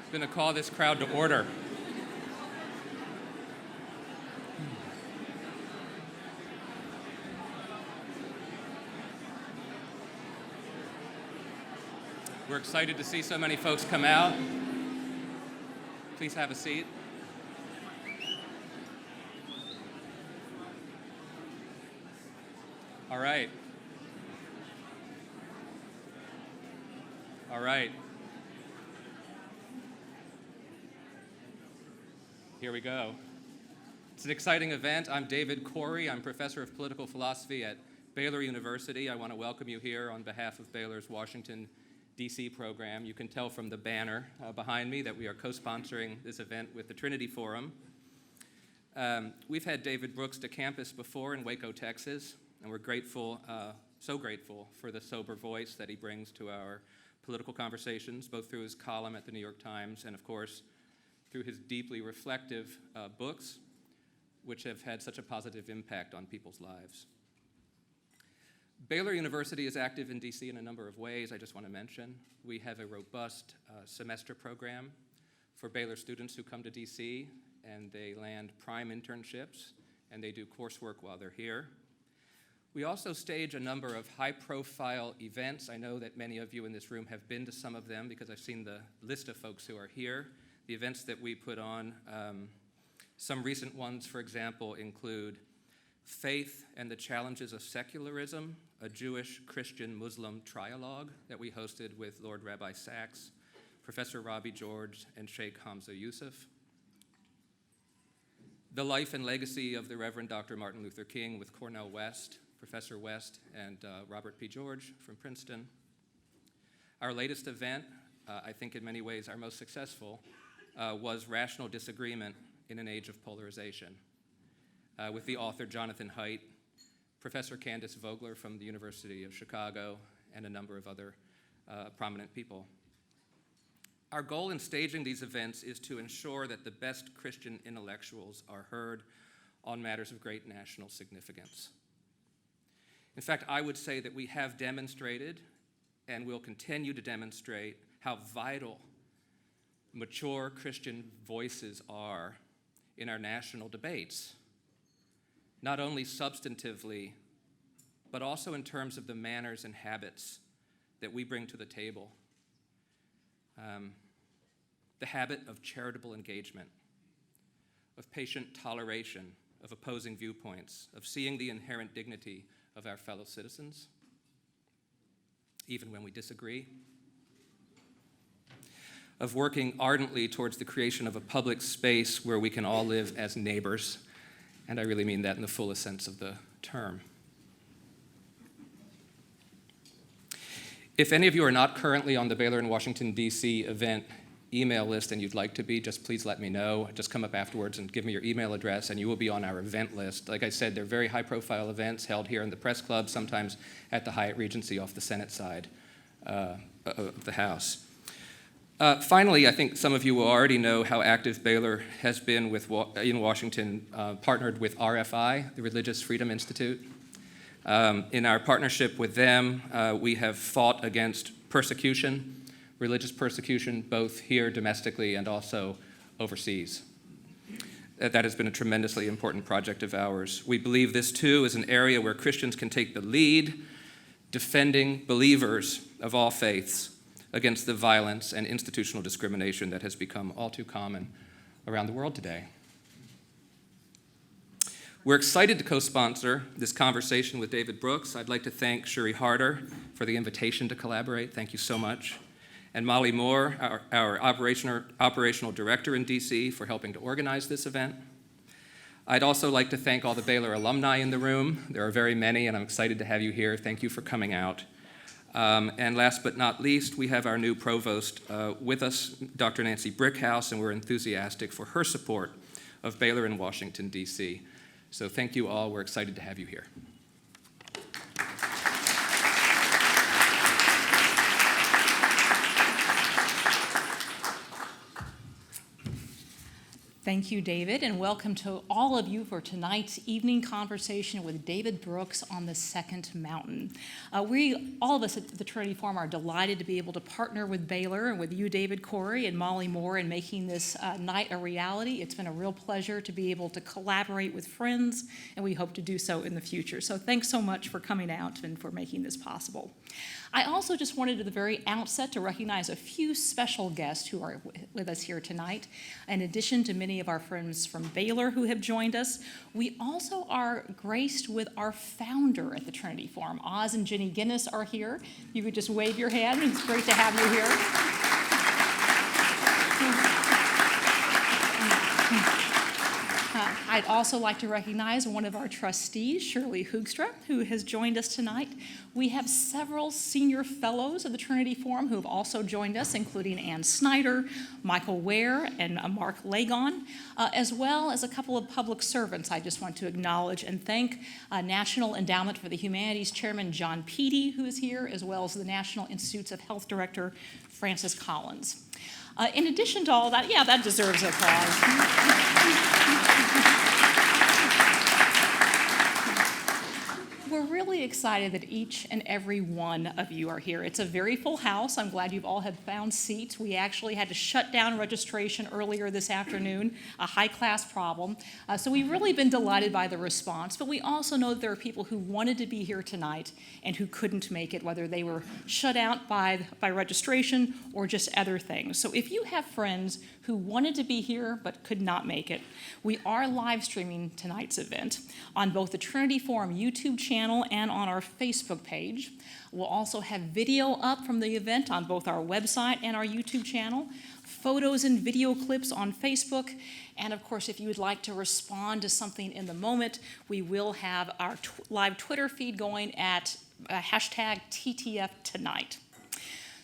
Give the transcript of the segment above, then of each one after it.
I'm going to call this crowd to order. We're excited to see so many folks come out. Please have a seat. All right. All right. Here we go. It's an exciting event. I'm David Corey. I'm professor of political philosophy at Baylor University. I want to welcome you here on behalf of Baylor's Washington, D.C. program. You can tell from the banner behind me that we are co-sponsoring this event with the Trinity Forum. We've had David Brooks to campus before in Waco, Texas, and we're grateful, so grateful for the sober voice that he brings to our political conversations, both through his column at the New York Times and, of course, through his deeply reflective books, which have had such a positive impact on people's lives. Baylor University is active in DC in a number of ways I just want to mention. We have a robust semester program for Baylor students who come to DC, and they land prime internships, and they do coursework while they're here. We also stage a number of high-profile events. I know that many of you in this room have been to some of them because I've seen the list of folks who are here. The events that we put on, some recent ones, for example, include Faith and the Challenges of Secularism, a Jewish, Christian, Muslim trialogue that we hosted with Lord Rabbi Sachs, Professor Ravi George, and Sheikh Hamza Yusuf. The Life and Legacy of the Reverend Dr. Martin Luther King with Cornel West, Professor West, and Robert P. George from Princeton. Our latest event, I think in many ways our most successful, was Rational Disagreement in an Age of Polarization, with the author Jonathan Haidt, Professor Candace Vogler from the University of Chicago, and a number of other prominent people. Our goal in staging these events is to ensure that the best Christian intellectuals are heard on matters of great national significance. In fact, I would say that we have demonstrated and will continue to demonstrate how vital mature Christian voices are in our national debates, not only substantively, but also in terms of the manners and habits that we bring to the table. The habit of charitable engagement, of patient toleration, of opposing viewpoints, of seeing the inherent dignity of our fellow citizens, even when we disagree, of working ardently towards the creation of a public space where we can all live as neighbors, and I really mean that in the fullest sense of the term. If any of you are not currently on the Baylor in Washington, D.C. event email list and you'd like to be, just please let me know. Just come up afterwards and give me your email address and you will be on our event list. Like I said, they're very high-profile events held here in the Press Club, sometimes at the Hyatt Regency off the Senate side of the House. Finally, I think some of you will already know how active Baylor has been in Washington, partnered with RFI, the Religious Freedom Institute. In our partnership with them, we have fought against persecution, religious persecution, both here domestically and also overseas. That has been a tremendously important project of ours. We believe this, too, is an area where Christians can take the lead, defending believers of all faiths against the violence and institutional discrimination that has become all too common around the world today. We're excited to co-sponsor this conversation with David Brooks. I'd like to thank Shuri Harder for the invitation to collaborate. Thank you so much. And Molly Moore, our operational director in DC, for helping to organize this event. I'd also like to thank all the Baylor alumni in the room. There are very many, and I'm excited to have you here. Thank you for coming out. And last but not least, we have our new provost with us, Dr. Nancy Brickhouse, and we're enthusiastic for her support of Baylor in Washington, D.C. So thank you all. We're excited to have you here. Thank you, David, and welcome to all of you for tonight's evening conversation with David Brooks on the Second Mountain. All of us at the Trinity Forum are delighted to be able to partner with Baylor and with you, David Corey, and Molly Moore in making this night a reality. It's been a real pleasure to be able to collaborate with friends, and we hope to do so in the future. So thanks so much for coming out and for making this possible. I also just wanted at the very outset to recognize a few special guests who are with us here tonight. In addition to many of our friends from Baylor who have joined us, we also are graced with our founder at the Trinity Forum. Oz and Jenny Guinness are here. You could just wave your hand. It's great to have you here. I'd also like to recognize one of our trustees, Shirley Hoogstra, who has joined us tonight. We have several senior fellows of the Trinity Forum who have also joined us, including Ann Snyder, Michael Ware, and Mark Lagon, as well as a couple of public servants I just want to acknowledge and thank. National Endowment for the Humanities Chairman John Peedy, who is here, as well as the National Institutes of Health Director Francis Collins. In addition to all that, yeah, that deserves applause. We're really excited that each and every one of you are here. It's a very full house. I'm glad you've all have found seats. We actually had to shut down registration earlier this afternoon, a high-class problem. So we've really been delighted by the response, but we also know that there are people who wanted to be here tonight and who couldn't make it, whether they were shut out by registration or just other things. So if you have friends who wanted to be here but could not make it, we are live streaming tonight's event on both the Trinity Forum YouTube channel and on our Facebook page. We'll also have video up from the event on both our website and our YouTube channel, photos and video clips on Facebook, and of course, if you would like to respond to something in the moment, we will have our live Twitter feed going at hashtag TTF tonight.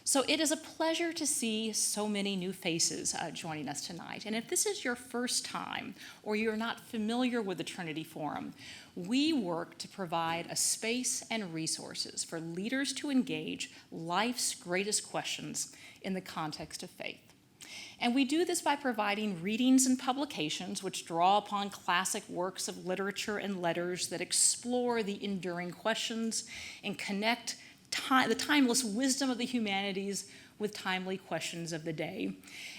So it is a pleasure to see so many new faces joining us tonight. And if this is your first time or you're not familiar with the Trinity Forum, we work to provide a space and resources for leaders to engage life's greatest questions in the context of faith. And we do this by providing readings and publications which draw upon classic works of literature and letters that explore the enduring questions and connect the timeless wisdom of the humanities with timely questions of the day,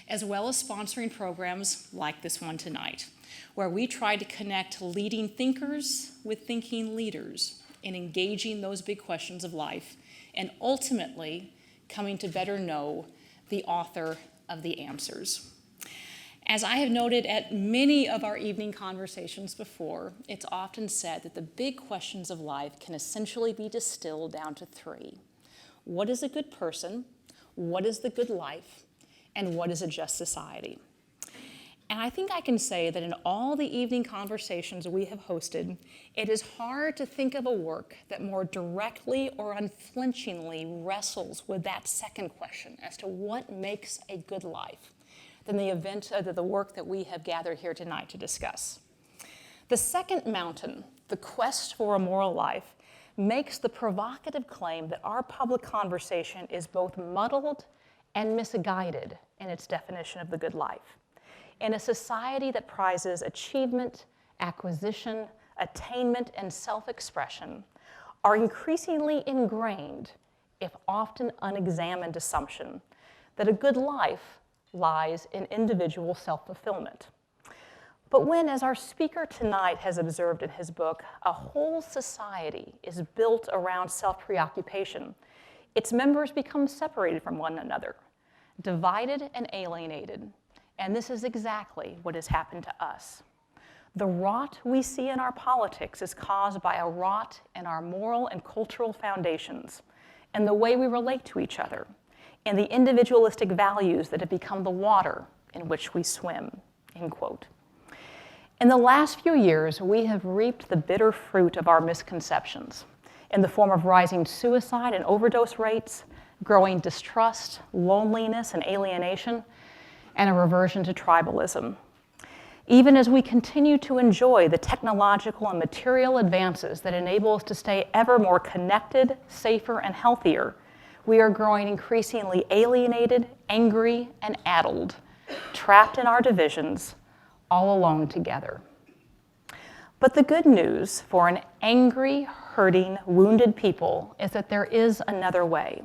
as well as sponsoring programs like this one tonight, where we try to connect leading thinkers with thinking leaders in engaging those big questions of life and ultimately coming to better know the author of the answers. As I have noted at many of our evening conversations before, it's often said that the big questions of life can essentially be distilled down to three. What is a good person? What is the good life? And what is a just society? And I think I can say that in all the evening conversations we have hosted, it is hard to think of a work that more directly or unflinchingly wrestles with that second question as to what makes a good life than the work that we have gathered here tonight to discuss. The Second Mountain, the quest for a moral life, makes the provocative claim that our public conversation is both muddled and misguided in its definition of the good life. In a society that prizes achievement, acquisition, attainment, and self-expression, our increasingly ingrained, if often unexamined assumption that a good life lies in individual self-fulfillment. But when, as our speaker tonight has observed in his book, a whole society is built around self-preoccupation, its members become separated from one another, divided and alienated, and this is exactly what has happened to us. The rot we see in our politics is caused by a rot in our moral and cultural foundations and the way we relate to each other, and the individualistic values that have become the water in which we swim, end quote. In the last few years, we have reaped the bitter fruit of our misconceptions in the form of rising suicide and overdose rates, growing distrust, loneliness, and alienation, and a reversion to tribalism. Even as we continue to enjoy the technological and material advances that enable us to stay ever more connected, safer, and healthier, we are growing increasingly alienated, angry, and addled, trapped in our divisions, all alone together. But the good news for an angry, hurting, wounded people is that there is another way,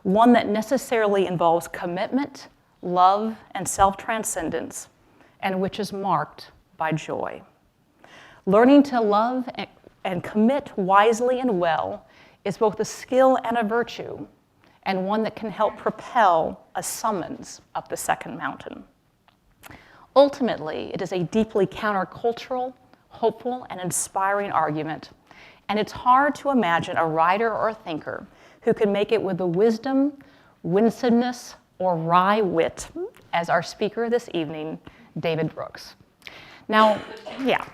one that necessarily involves commitment, love, and self-transcendence, and which is marked by joy. Learning to love and commit wisely and well is both a skill and a virtue, and one that can help propel a summons up the second mountain. Ultimately, it is a deeply countercultural, hopeful, and inspiring argument, and it's hard to imagine a writer or a thinker who can make it with the wisdom, winsomeness, or wry wit as our speaker this evening, David Brooks. Now, yeah.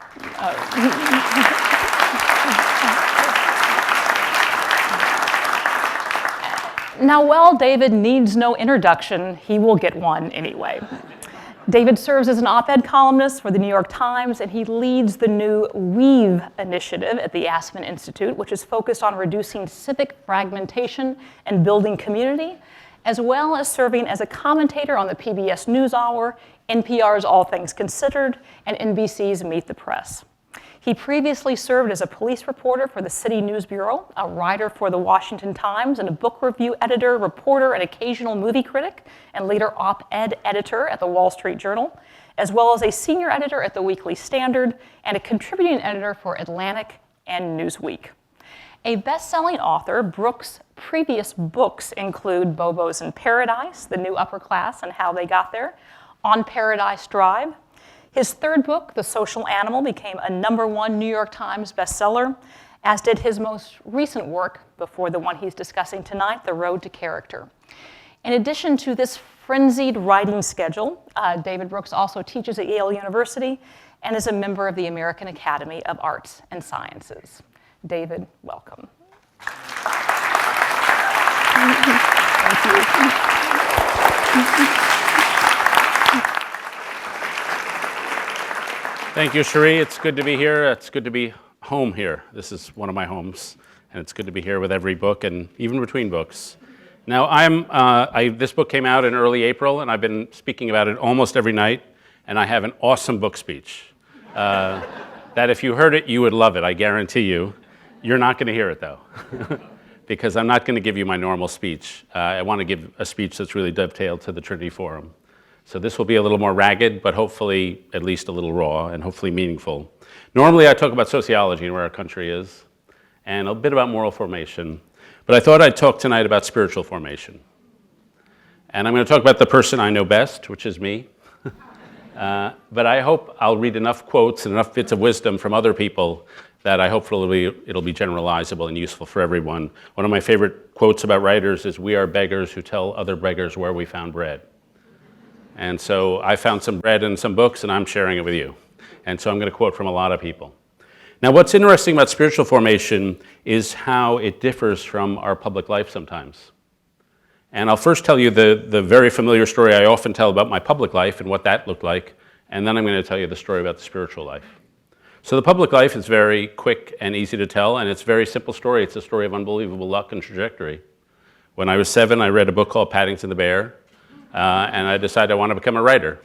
Now, while David needs no introduction, he will get one anyway. David serves as an op-ed columnist for the New York Times, and he leads the new WEAVE initiative at the Aspen Institute, which is focused on reducing civic fragmentation and building community, as well as serving as a commentator on the PBS NewsHour, NPR's All Things Considered, and NBC's Meet the Press. He previously served as a police reporter for the City News Bureau, a writer for the Washington Times, and a book review editor, reporter, and occasional movie critic, and later op-ed editor at the Wall Street Journal, as well as a senior editor at the Weekly Standard and a contributing editor for Atlantic and Newsweek. A best-selling author, Brooks' previous books include Bobos in Paradise, The New Upper Class and How They Got There, On Paradise Drive. His third book, The Social Animal, became a #1 New York Times bestseller, as did his most recent work before the one he's discussing tonight, The Road to Character. In addition to this frenzied writing schedule, David Brooks also teaches at Yale University and is a member of the American Academy of Arts and Sciences. David, welcome. Thank you. Thank you, Cherie. It's good to be here. It's good to be home here. This is one of my homes, and it's good to be here with every book and even between books. Now, this book came out in early April, and I've been speaking about it almost every night, and I have an awesome book speech that if you heard it, you would love it, I guarantee you. You're not going to hear it, though, because I'm not going to give you my normal speech. I want to give a speech that's really dovetailed to the Trinity Forum. So this will be a little more ragged, but hopefully at least a little raw and hopefully meaningful. Normally I talk about sociology and where our country is, and a bit about moral formation, but I thought I'd talk tonight about spiritual formation. And I'm going to talk about the person I know best, which is me. But I hope I'll read enough quotes and enough bits of wisdom from other people that I hope it'll be generalizable and useful for everyone. One of my favorite quotes about writers is, "We are beggars who tell other beggars where we found bread." And so I found some bread in some books, and I'm sharing it with you. And so I'm going to quote from a lot of people. Now, what's interesting about spiritual formation is how it differs from our public life sometimes. And I'll first tell you the very familiar story I often tell about my public life and what that looked like, and then I'm going to tell you the story about the spiritual life. So the public life is very quick and easy to tell, and it's a very simple story. It's a story of unbelievable luck and trajectory. When I was 7, I read a book called Paddington the Bear, and I decided I want to become a writer.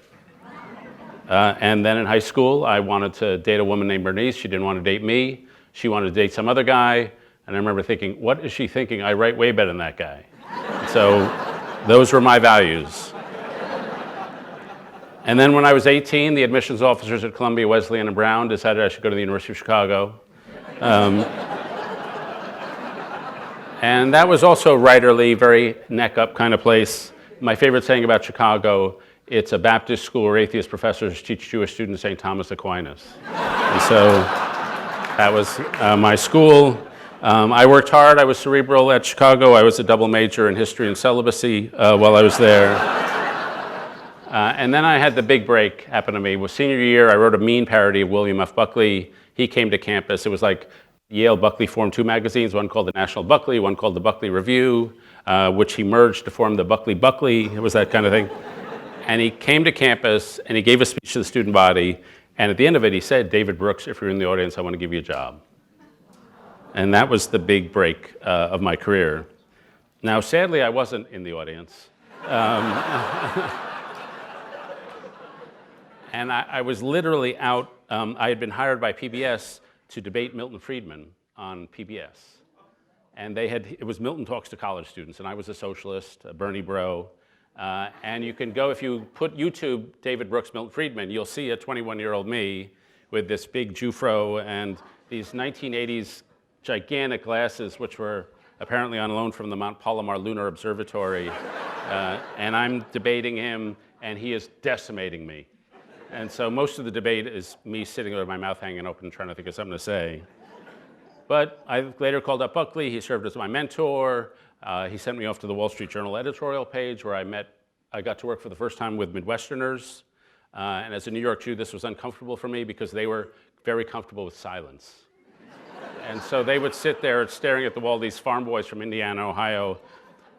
And then in high school, I wanted to date a woman named Bernice. She didn't want to date me. She wanted to date some other guy. And I remember thinking, what is she thinking? I write way better than that guy. So those were my values. And then when I was 18, the admissions officers at Columbia, Wesleyan, and Brown decided I should go to the University of Chicago. And that was also writerly, very neck-up kind of place. My favorite saying about Chicago, it's a Baptist school where atheist professors teach Jewish students St. Thomas Aquinas. And so that was my school. I worked hard. I was cerebral at Chicago. I was a double major in history and celibacy while I was there. And then I had the big break happen to me. It was senior year. I wrote a mean parody of William F. Buckley. He came to campus. It was like Yale Buckley formed 2 magazines, one called the National Buckley, one called the Buckley Review, which he merged to form the Buckley. It was that kind of thing. And he came to campus, and he gave a speech to the student body, and at the end of it, he said, "David Brooks, if you're in the audience, I want to give you a job." And that was the big break of my career. Now, sadly, I wasn't in the audience. And I was literally out, I had been hired by PBS to debate Milton Friedman on PBS. And it was Milton Talks to College Students, and I was a socialist, a Bernie bro. And you can go, if you put YouTube David Brooks, Milton Friedman, you'll see a 21-year-old me with this big Jufro and these 1980s gigantic glasses, which were apparently on loan from the Mount Palomar Lunar Observatory. And I'm debating him, and he is decimating me. And so most of the debate is me sitting there with my mouth hanging open trying to think of something to say. But I later called up Buckley. He served as my mentor. He sent me off to the Wall Street Journal editorial page where I got to work for the first time with Midwesterners. And as a New York Jew, this was uncomfortable for me because they were very comfortable with silence. And so they would sit there staring at the wall, these farm boys from Indiana, Ohio.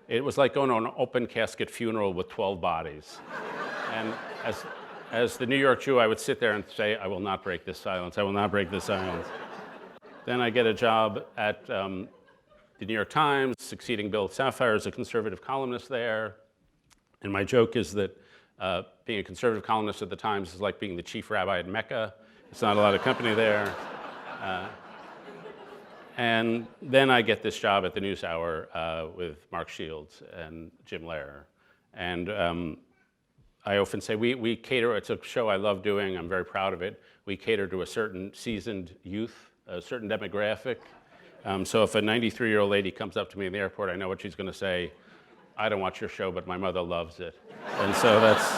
It was like going to an open casket funeral with 12 bodies. And as the New York Jew, I would sit there and say, I will not break this silence. I will not break this silence. Then I get a job at the New York Times, succeeding Bill Sapphire as a conservative columnist there. And my joke is that being a conservative columnist at the Times is like being the chief rabbi at Mecca. It's not a lot of company there. And then I get this job at the NewsHour with Mark Shields and Jim Lehrer. And I often say we cater, it's a show I love doing, I'm very proud of it. We cater to a certain seasoned youth, a certain demographic. So if a 93-year-old lady comes up to me in the airport, I know what she's gonna say. I don't watch your show, but my mother loves it. And so that's,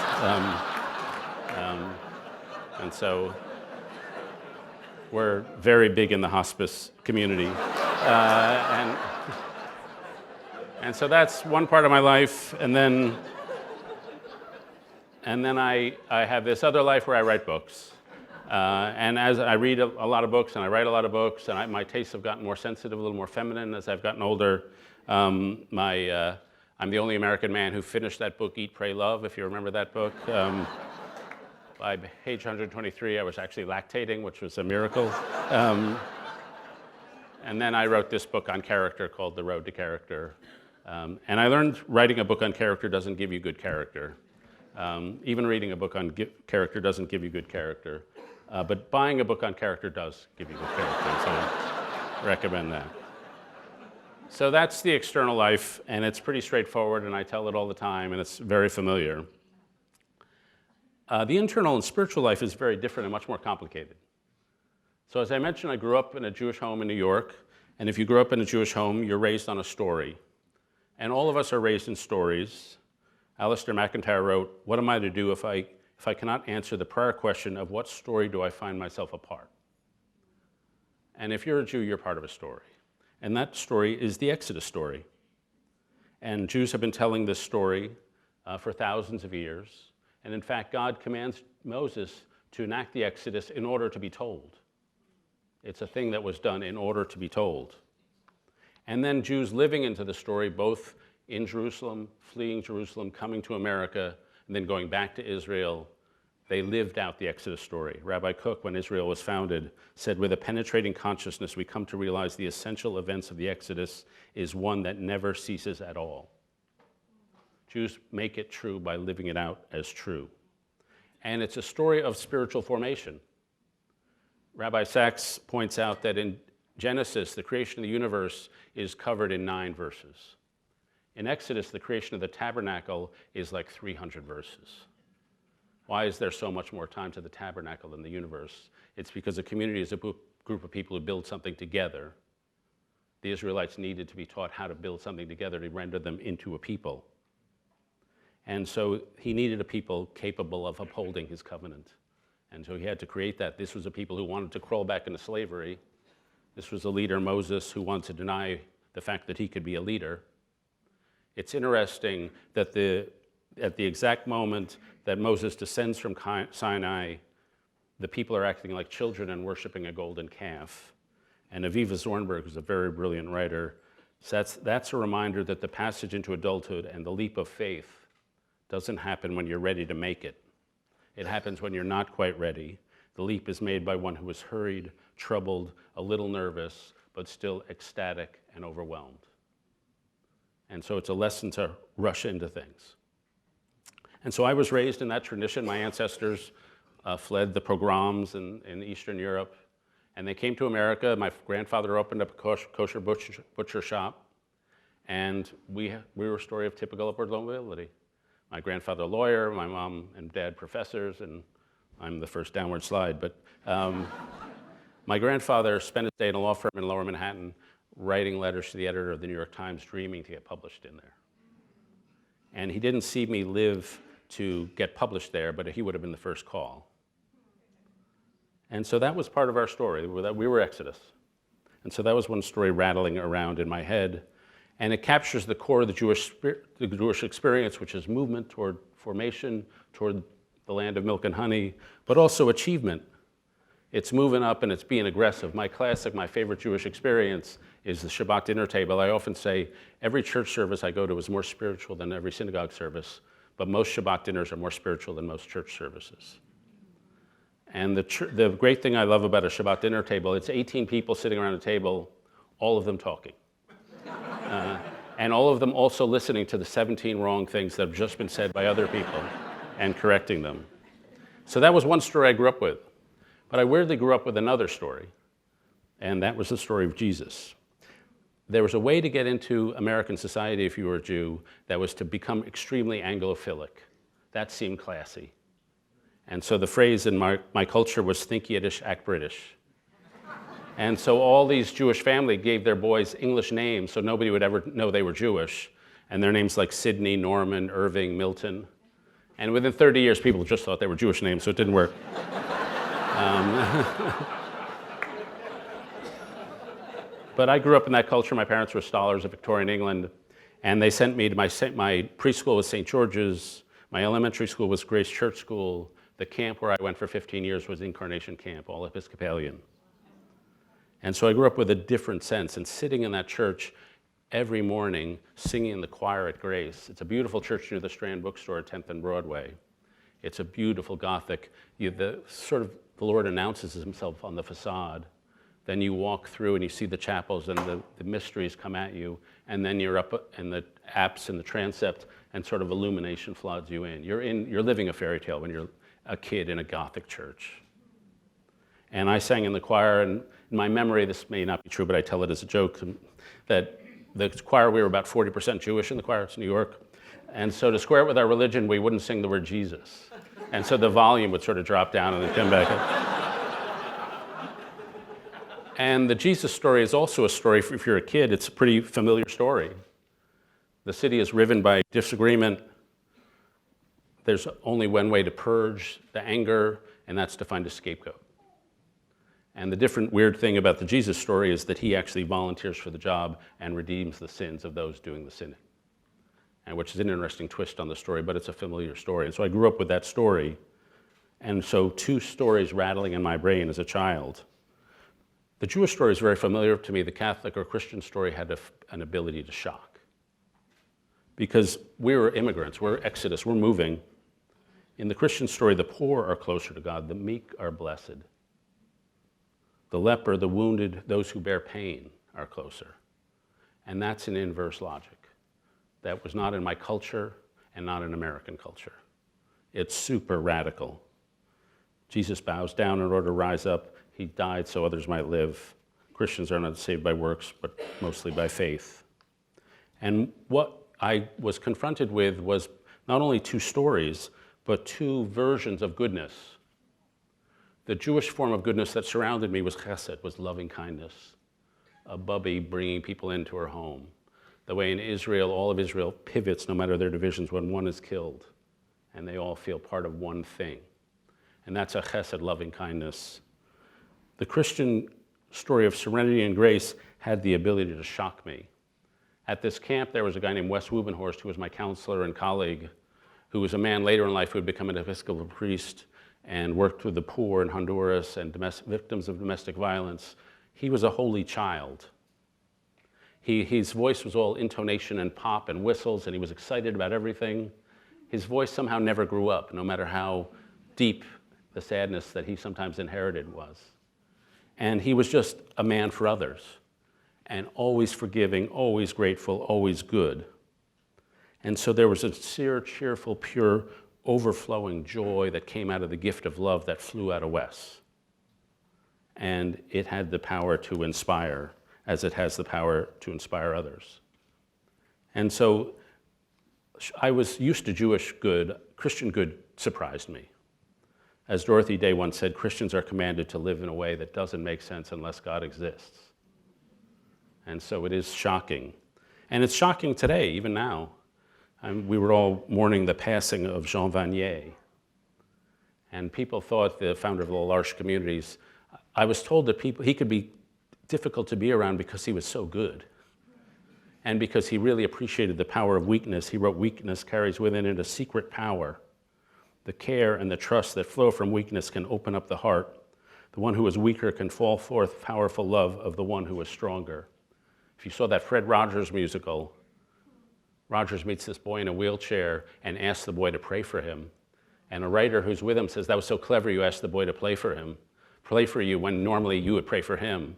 and so we're very big in the hospice community. And so that's one part of my life. And then I have this other life where I write books. And as I read a lot of books and I write a lot of books, and my tastes have gotten more sensitive, a little more feminine as I've gotten older. I'm the only American man who finished that book, Eat, Pray, Love, if you remember that book. By page 123, I was actually lactating, which was a miracle. And then I wrote this book on character called The Road to Character. And I learned writing a book on character doesn't give you good character. Even reading a book on character doesn't give you good character. But buying a book on character does give you good character, so I recommend that. So that's the external life, and it's pretty straightforward, and I tell it all the time, and it's very familiar. The internal and spiritual life is very different and much more complicated. So as I mentioned, I grew up in a Jewish home in New York, and if you grew up in a Jewish home, you're raised on a story. And all of us are raised in stories. Alistair McIntyre wrote, "What am I to do if I cannot answer the prior question of what story do I find myself a part?" And if you're a Jew, you're part of a story. And that story is the Exodus story. And Jews have been telling this story for thousands of years. And in fact, God commands Moses to enact the Exodus in order to be told. It's a thing that was done in order to be told. And then Jews living into the story, both in Jerusalem, fleeing Jerusalem, coming to America, and then going back to Israel, they lived out the Exodus story. Rabbi Kook, when Israel was founded, said, "With a penetrating consciousness, we come to realize the essential events of the Exodus is one that never ceases at all." Jews make it true by living it out as true. And it's a story of spiritual formation. Rabbi Sachs points out that in Genesis, the creation of the universe is covered in 9 verses. In Exodus, the creation of the tabernacle is like 300 verses. Why is there so much more time to the tabernacle than the universe? It's because a community is a group of people who build something together. The Israelites needed to be taught how to build something together to render them into a people. And so he needed a people capable of upholding his covenant. And so he had to create that. This was a people who wanted to crawl back into slavery. This was a leader, Moses, who wanted to deny the fact that he could be a leader. It's interesting that at the exact moment that Moses descends from Sinai, the people are acting like children and worshiping a golden calf. And Aviva Zornberg, who's a very brilliant writer, says that's a reminder that the passage into adulthood and the leap of faith doesn't happen when you're ready to make it. It happens when you're not quite ready. The leap is made by one who is hurried, troubled, a little nervous, but still ecstatic and overwhelmed. And so it's a lesson to rush into things. And so I was raised in that tradition. My ancestors fled the pogroms in Eastern Europe, and they came to America. My grandfather opened up a kosher butcher shop, and we were a story of typical upward mobility. My grandfather a lawyer, my mom and dad professors, and I'm the first downward slide, but my grandfather spent his day in a law firm in Lower Manhattan writing letters to the editor of the New York Times, dreaming to get published in there. And he didn't see me live to get published there, but he would have been the first call. And so that was part of our story, that we were Exodus. And so that was one story rattling around in my head. And it captures the core of the Jewish experience, which is movement toward formation, toward the land of milk and honey, but also achievement. It's moving up and it's being aggressive. My favorite Jewish experience is the Shabbat dinner table. I often say every church service I go to is more spiritual than every synagogue service, but most Shabbat dinners are more spiritual than most church services. And the great thing I love about a Shabbat dinner table, it's 18 people sitting around a table, all of them talking. And all of them also listening to the 17 wrong things that have just been said by other people and correcting them. So that was one story I grew up with. But I weirdly grew up with another story, and that was the story of Jesus. There was a way to get into American society if you were a Jew that was to become extremely Anglophilic. That seemed classy. And so the phrase in my culture was think Yiddish, act British. And so all these Jewish families gave their boys English names so nobody would ever know they were Jewish. And their names like Sidney, Norman, Irving, Milton. And within 30 years, people just thought they were Jewish names, so it didn't work. But I grew up in that culture. My parents were scholars of Victorian England, and they sent me to my preschool was St. George's, my elementary school was Grace Church School, the camp where I went for 15 years was Incarnation Camp, all Episcopalian. And so I grew up with a different sense, and sitting in that church every morning, singing in the choir at Grace. It's a beautiful church near the Strand Bookstore at 10th and Broadway. It's a beautiful Gothic. The Lord announces himself on the facade. Then you walk through and you see the chapels and the mysteries come at you, and then you're up in the apse and the transept, and sort of illumination floods you in. You're living a fairy tale when you're a kid in a Gothic church. And I sang in the choir, and in my memory, this may not be true, but I tell it as a joke, that the choir, we were about 40% Jewish in the choir, it's New York. And so to square it with our religion, we wouldn't sing the word Jesus. And so the volume would sort of drop down and then come back up. And the Jesus story is also a story, if you're a kid, it's a pretty familiar story. The city is riven by disagreement. There's only one way to purge the anger, and that's to find a scapegoat. And the different weird thing about the Jesus story is that he actually volunteers for the job and redeems the sins of those doing the sinning. And which is an interesting twist on the story, but it's a familiar story. And so I grew up with that story. And so two stories rattling in my brain as a child. The Jewish story is very familiar to me. The Catholic or Christian story had an ability to shock. Because we were immigrants, we're Exodus, we're moving. In the Christian story, the poor are closer to God, the meek are blessed. The leper, the wounded, those who bear pain are closer. And that's an inverse logic. That was not in my culture and not in American culture. It's super radical. Jesus bows down in order to rise up. He died so others might live. Christians are not saved by works, but mostly by faith. And what I was confronted with was not only two stories, but two versions of goodness. The Jewish form of goodness that surrounded me was chesed, was loving kindness. A bubby bringing people into her home. The way in Israel, all of Israel pivots no matter their divisions when one is killed, and they all feel part of one thing. And that's a chesed, loving kindness. The Christian story of serenity and grace had the ability to shock me. At this camp, there was a guy named Wes Wubenhorst, who was my counselor and colleague, who was a man later in life who had become an Episcopal priest and worked with the poor in Honduras and victims of domestic violence. He was a holy child. His voice was all intonation and pop and whistles, and he was excited about everything. His voice somehow never grew up, no matter how deep the sadness that he sometimes inherited was. And he was just a man for others, and always forgiving, always grateful, always good. And so there was a sincere, cheerful, pure overflowing joy that came out of the gift of love that flew out of Wes. And it had the power to inspire, as it has the power to inspire others. And so I was used to Jewish good. Christian good surprised me. As Dorothy Day once said, Christians are commanded to live in a way that doesn't make sense unless God exists. And so it is shocking. And it's shocking today, even now. We were all mourning the passing of Jean Vanier. And people thought, the founder of the L'Arche communities, I was told that he could be difficult to be around because he was so good. And because he really appreciated the power of weakness. He wrote, "Weakness carries within it a secret power. The care and the trust that flow from weakness can open up the heart. The one who is weaker can fall forth powerful love of the one who is stronger." If you saw that Fred Rogers musical, Rogers meets this boy in a wheelchair and asks the boy to pray for him. And a writer who's with him says, "That was so clever you asked the boy to play for you when normally you would pray for him."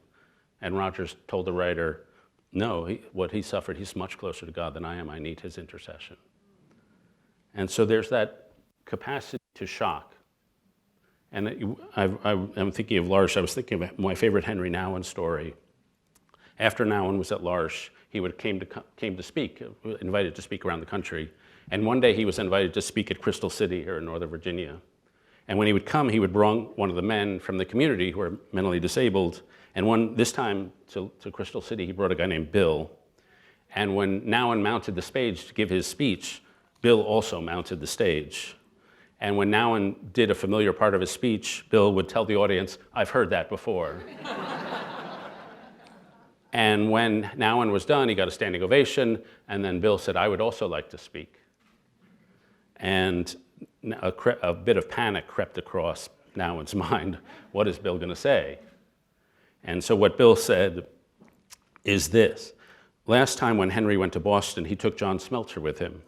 And Rogers told the writer, "No, what he suffered, he's much closer to God than I am. I need his intercession." And so there's that capacity to shock. And I'm thinking of L'Arche. I was thinking of my favorite Henry Nouwen story. After Nouwen was at L'Arche, he came to speak, invited to speak around the country. And one day he was invited to speak at Crystal City here in Northern Virginia. And when he would come, he would bring one of the men from the community who are mentally disabled. And this time to Crystal City, he brought a guy named Bill. And when Nouwen mounted the stage to give his speech, Bill also mounted the stage. And when Nouwen did a familiar part of his speech, Bill would tell the audience, "I've heard that before." And when Nouwen was done, he got a standing ovation, and then Bill said, "I would also like to speak." And a bit of panic crept across Nouwen's mind. What is Bill going to say? And so what Bill said is this: "Last time when Henry went to Boston, he took John Smeltzer with him.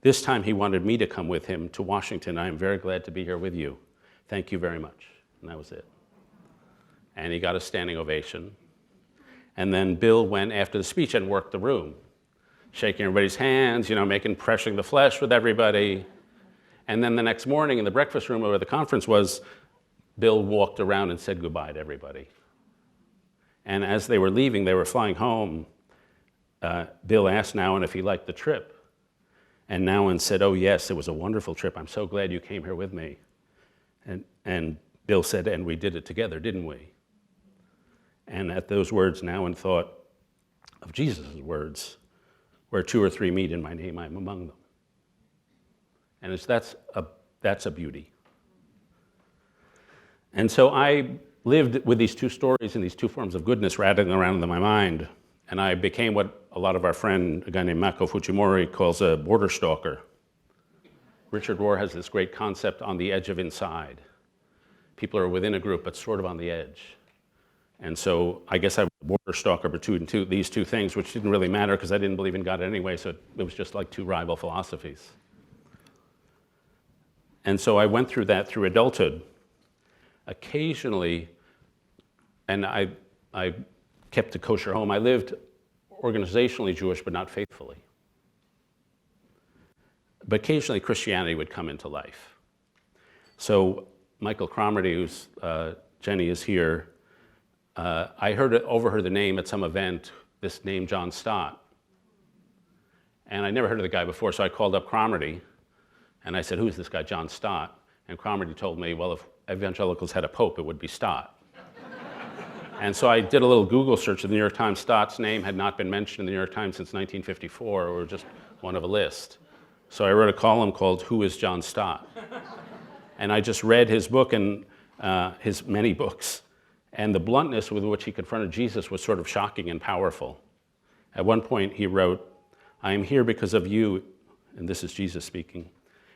This time he wanted me to come with him to Washington. I am very glad to be here with you. Thank you very much." And that was it. And he got a standing ovation. And then Bill went after the speech and worked the room, shaking everybody's hands, pressing the flesh with everybody. And then the next morning in the breakfast room where the conference was, Bill walked around and said goodbye to everybody. And as they were leaving, they were flying home, Bill asked Nouwen if he liked the trip. And Nouwen said, "Oh yes, it was a wonderful trip. I'm so glad you came here with me." And Bill said, "And we did it together, didn't we?" And at those words, Nouwen thought of Jesus' words, "Where two or three meet in my name, I'm among them." And that's a beauty. And so I lived with these two stories and these two forms of goodness rattling around in my mind. And I became what a lot of our friend, a guy named Mako Fujimori, calls a border stalker. Richard Rohr has this great concept on the edge of inside. People are within a group, but sort of on the edge. And so I guess I was a border stalker between these two things, which didn't really matter because I didn't believe in God anyway, so it was just like two rival philosophies. And so I went through that through adulthood. Occasionally, and I kept a kosher home. I lived organizationally Jewish, but not faithfully. But occasionally Christianity would come into life. So Michael Cromarty, who's Jenny is here, I overheard the name at some event, this name John Stott. And I never heard of the guy before, so I called up Cromarty, and I said, "Who's this guy, John Stott?" And Cromarty told me, well, if evangelicals had a pope, it would be Stott. And so I did a little Google search of the New York Times. Stott's name had not been mentioned in the New York Times since 1954, or just one of a list. So I wrote a column called "Who is John Stott?" And I just read his book and his many books. And the bluntness with which he confronted Jesus was sort of shocking and powerful. At one point he wrote, "I am here because of you," and this is Jesus speaking.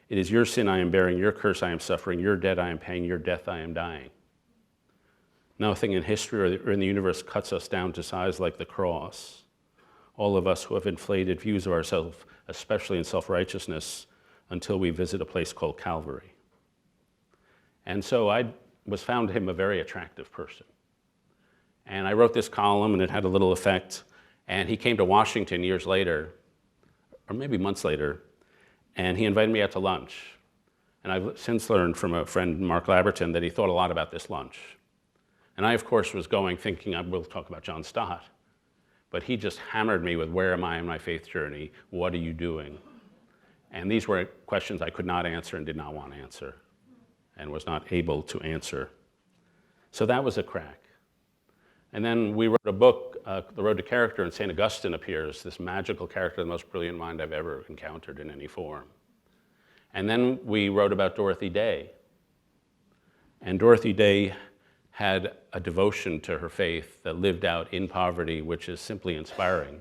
"It is your sin I am bearing, your curse I am suffering, your debt I am paying, your death I am dying. Nothing in history or in the universe cuts us down to size like the cross. All of us who have inflated views of ourselves, especially in self-righteousness, until we visit a place called Calvary." And so I found him a very attractive person. And I wrote this column, and it had a little effect. And he came to Washington years later, or maybe months later, and he invited me out to lunch. And I've since learned from a friend, Mark Laberton, that he thought a lot about this lunch. And I, of course, was going thinking I will talk about John Stott. But he just hammered me with, where am I in my faith journey? What are you doing? And these were questions I could not answer and did not want to answer and was not able to answer. So that was a crack. And then we wrote a book, The Road to Character, and St. Augustine appears, this magical character, the most brilliant mind I've ever encountered in any form. And then we wrote about Dorothy Day. And Dorothy Day had a devotion to her faith that lived out in poverty, which is simply inspiring.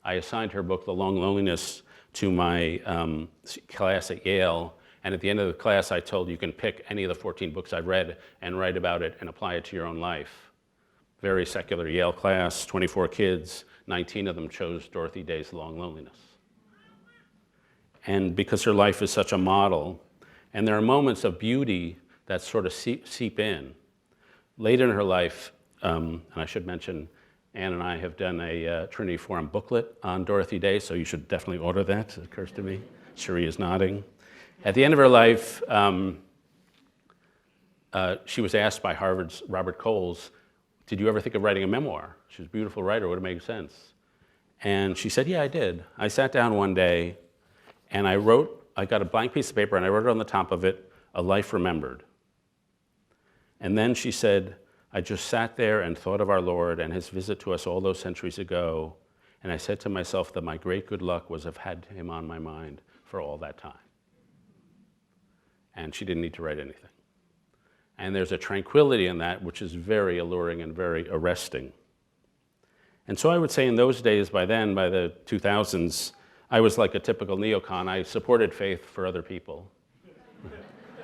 I assigned her book, The Long Loneliness, to my class at Yale. And at the end of the class, I told you can pick any of the 14 books I've read and write about it and apply it to your own life. Very secular Yale class, 24 kids, 19 of them chose Dorothy Day's Long Loneliness. And because her life is such a model, and there are moments of beauty that sort of seep in. Late in her life, and I should mention, Anne and I have done a Trinity Forum booklet on Dorothy Day, so you should definitely order that, it occurs to me. Cherie is nodding. At the end of her life, she was asked by Harvard's Robert Coles, did you ever think of writing a memoir? She was a beautiful writer, would it make sense? And she said, yeah, I did. I sat down one day and I got a blank piece of paper and I wrote on the top of it, A Life Remembered. And then she said, I just sat there and thought of our Lord and his visit to us all those centuries ago. And I said to myself that my great good luck was to have had him on my mind for all that time. And she didn't need to write anything. And there's a tranquility in that which is very alluring and very arresting. And so I would say in those days, by then, by the 2000s, I was like a typical neocon. I supported faith for other people.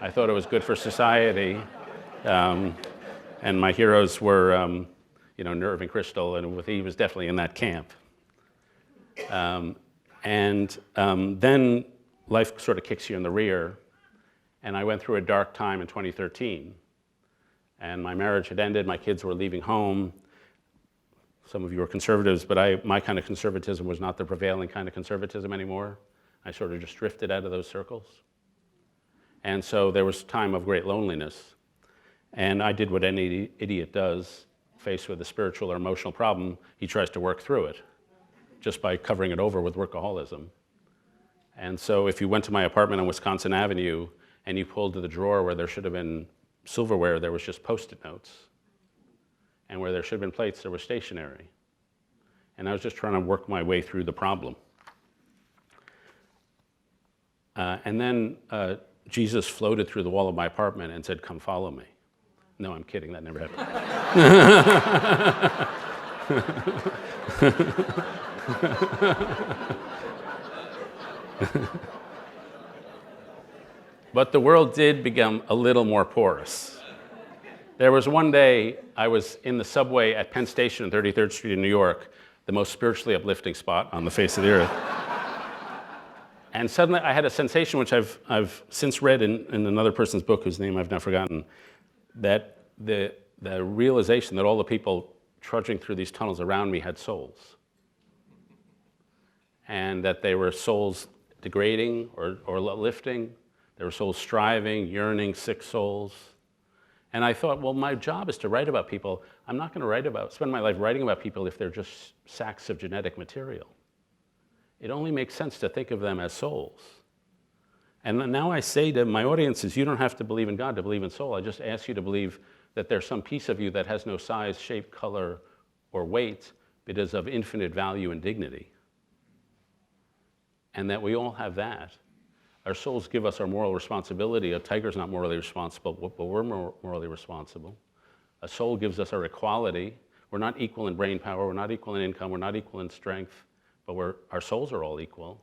I thought it was good for society. And my heroes were, Irving Kristol, and he was definitely in that camp. Then life sort of kicks you in the rear. And I went through a dark time in 2013. And my marriage had ended, my kids were leaving home. Some of you are conservatives, but my kind of conservatism was not the prevailing kind of conservatism anymore. I sort of just drifted out of those circles. And so there was a time of great loneliness. And I did what any idiot does, faced with a spiritual or emotional problem, he tries to work through it, just by covering it over with workaholism. And so if you went to my apartment on Wisconsin Avenue and you pulled to the drawer where there should have been silverware, there was just Post-it notes. And where there should have been plates, there was stationery. And I was just trying to work my way through the problem. And then Jesus floated through the wall of my apartment and said, come follow me. No, I'm kidding, that never happened. But the world did become a little more porous. There was one day I was in the subway at Penn Station on 33rd Street in New York, the most spiritually uplifting spot on the face of the earth. And suddenly I had a sensation, which I've since read in another person's book, whose name I've now forgotten, that the realization that all the people trudging through these tunnels around me had souls. And that they were souls degrading or lifting. There were souls striving, yearning, sick souls. And I thought, well, my job is to write about people. I'm not going to spend my life writing about people if they're just sacks of genetic material. It only makes sense to think of them as souls. And now I say to my audiences, you don't have to believe in God to believe in soul. I just ask you to believe that there's some piece of you that has no size, shape, color, or weight, but is of infinite value and dignity. And that we all have that. Our souls give us our moral responsibility. A tiger's not morally responsible, but we're morally responsible. A soul gives us our equality. We're not equal in brain power, we're not equal in income, we're not equal in strength, but our souls are all equal.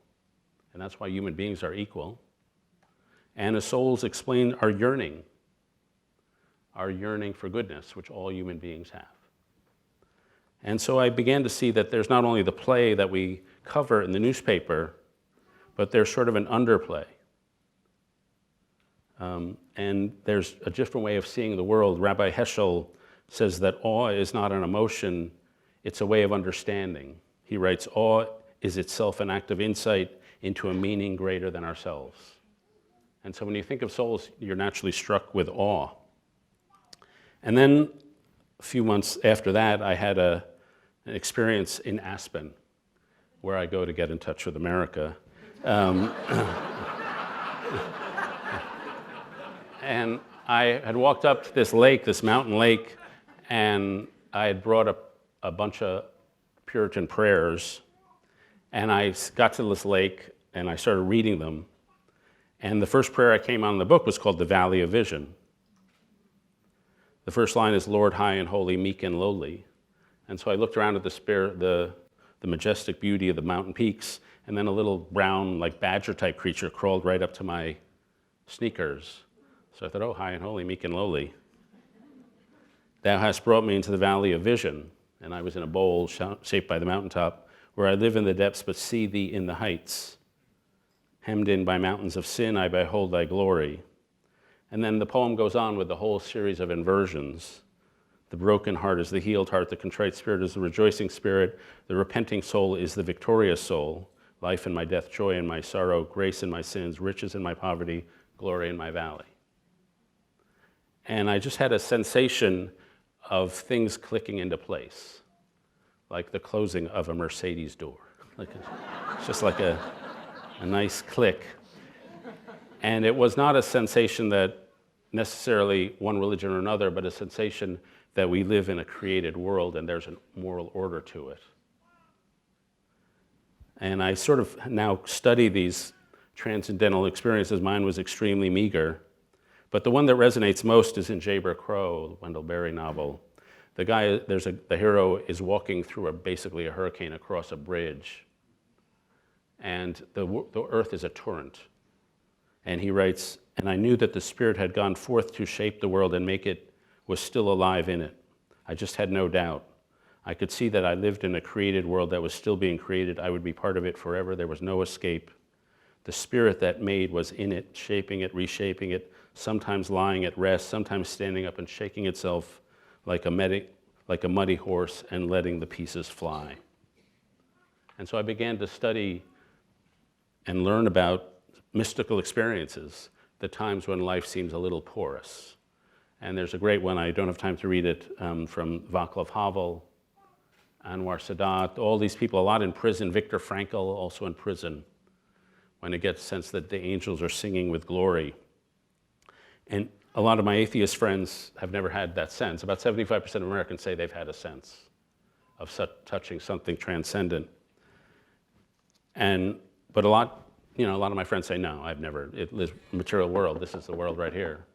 And that's why human beings are equal. And the souls explain our yearning for goodness, which all human beings have. And so I began to see that there's not only the play that we cover in the newspaper, but there's sort of an underplay. And there's a different way of seeing the world. Rabbi Heschel says that awe is not an emotion, it's a way of understanding. He writes, awe is itself an act of insight into a meaning greater than ourselves. And so when you think of souls, you're naturally struck with awe. And then a few months after that, I had an experience in Aspen, where I go to get in touch with America. And I had walked up to this lake, this mountain lake, and I had brought a bunch of Puritan prayers, and I got to this lake, and I started reading them. And the first prayer I came on in the book was called the Valley of Vision. The first line is, Lord, high and holy, meek and lowly. And so I looked around at the majestic beauty of the mountain peaks, and then a little brown, like badger-type creature crawled right up to my sneakers. So I thought, oh, high and holy, meek and lowly. Thou hast brought me into the valley of vision, and I was in a bowl shaped by the mountaintop, where I live in the depths but see thee in the heights. Hemmed in by mountains of sin, I behold thy glory. And then the poem goes on with the whole series of inversions. The broken heart is the healed heart, the contrite spirit is the rejoicing spirit, the repenting soul is the victorious soul, life in my death, joy in my sorrow, grace in my sins, riches in my poverty, glory in my valley. And I just had a sensation of things clicking into place, like the closing of a Mercedes door. It's just like a nice click. And it was not a sensation that necessarily one religion or another, but a sensation that we live in a created world and there's a moral order to it. And I sort of now study these transcendental experiences. Mine was extremely meager, but the one that resonates most is in Jayber Crow, the Wendell Berry novel. The hero is walking through basically a hurricane across a bridge, and the earth is a torrent. And he writes, and I knew that the Spirit had gone forth to shape the world and make it was still alive in it. I just had no doubt. I could see that I lived in a created world that was still being created. I would be part of it forever. There was no escape. The Spirit that made was in it, shaping it, reshaping it, sometimes lying at rest, sometimes standing up and shaking itself like a muddy horse and letting the pieces fly. And so I began to study and learn about mystical experiences, the times when life seems a little porous. And there's a great one, I don't have time to read it, from Václav Havel, Anwar Sadat, all these people, a lot in prison, Viktor Frankl also in prison, when it gets a sense that the angels are singing with glory. And a lot of my atheist friends have never had that sense. About 75% of Americans say they've had a sense of touching something transcendent. But a lot of my friends say, no, I've never. It lives material world. This is the world right here.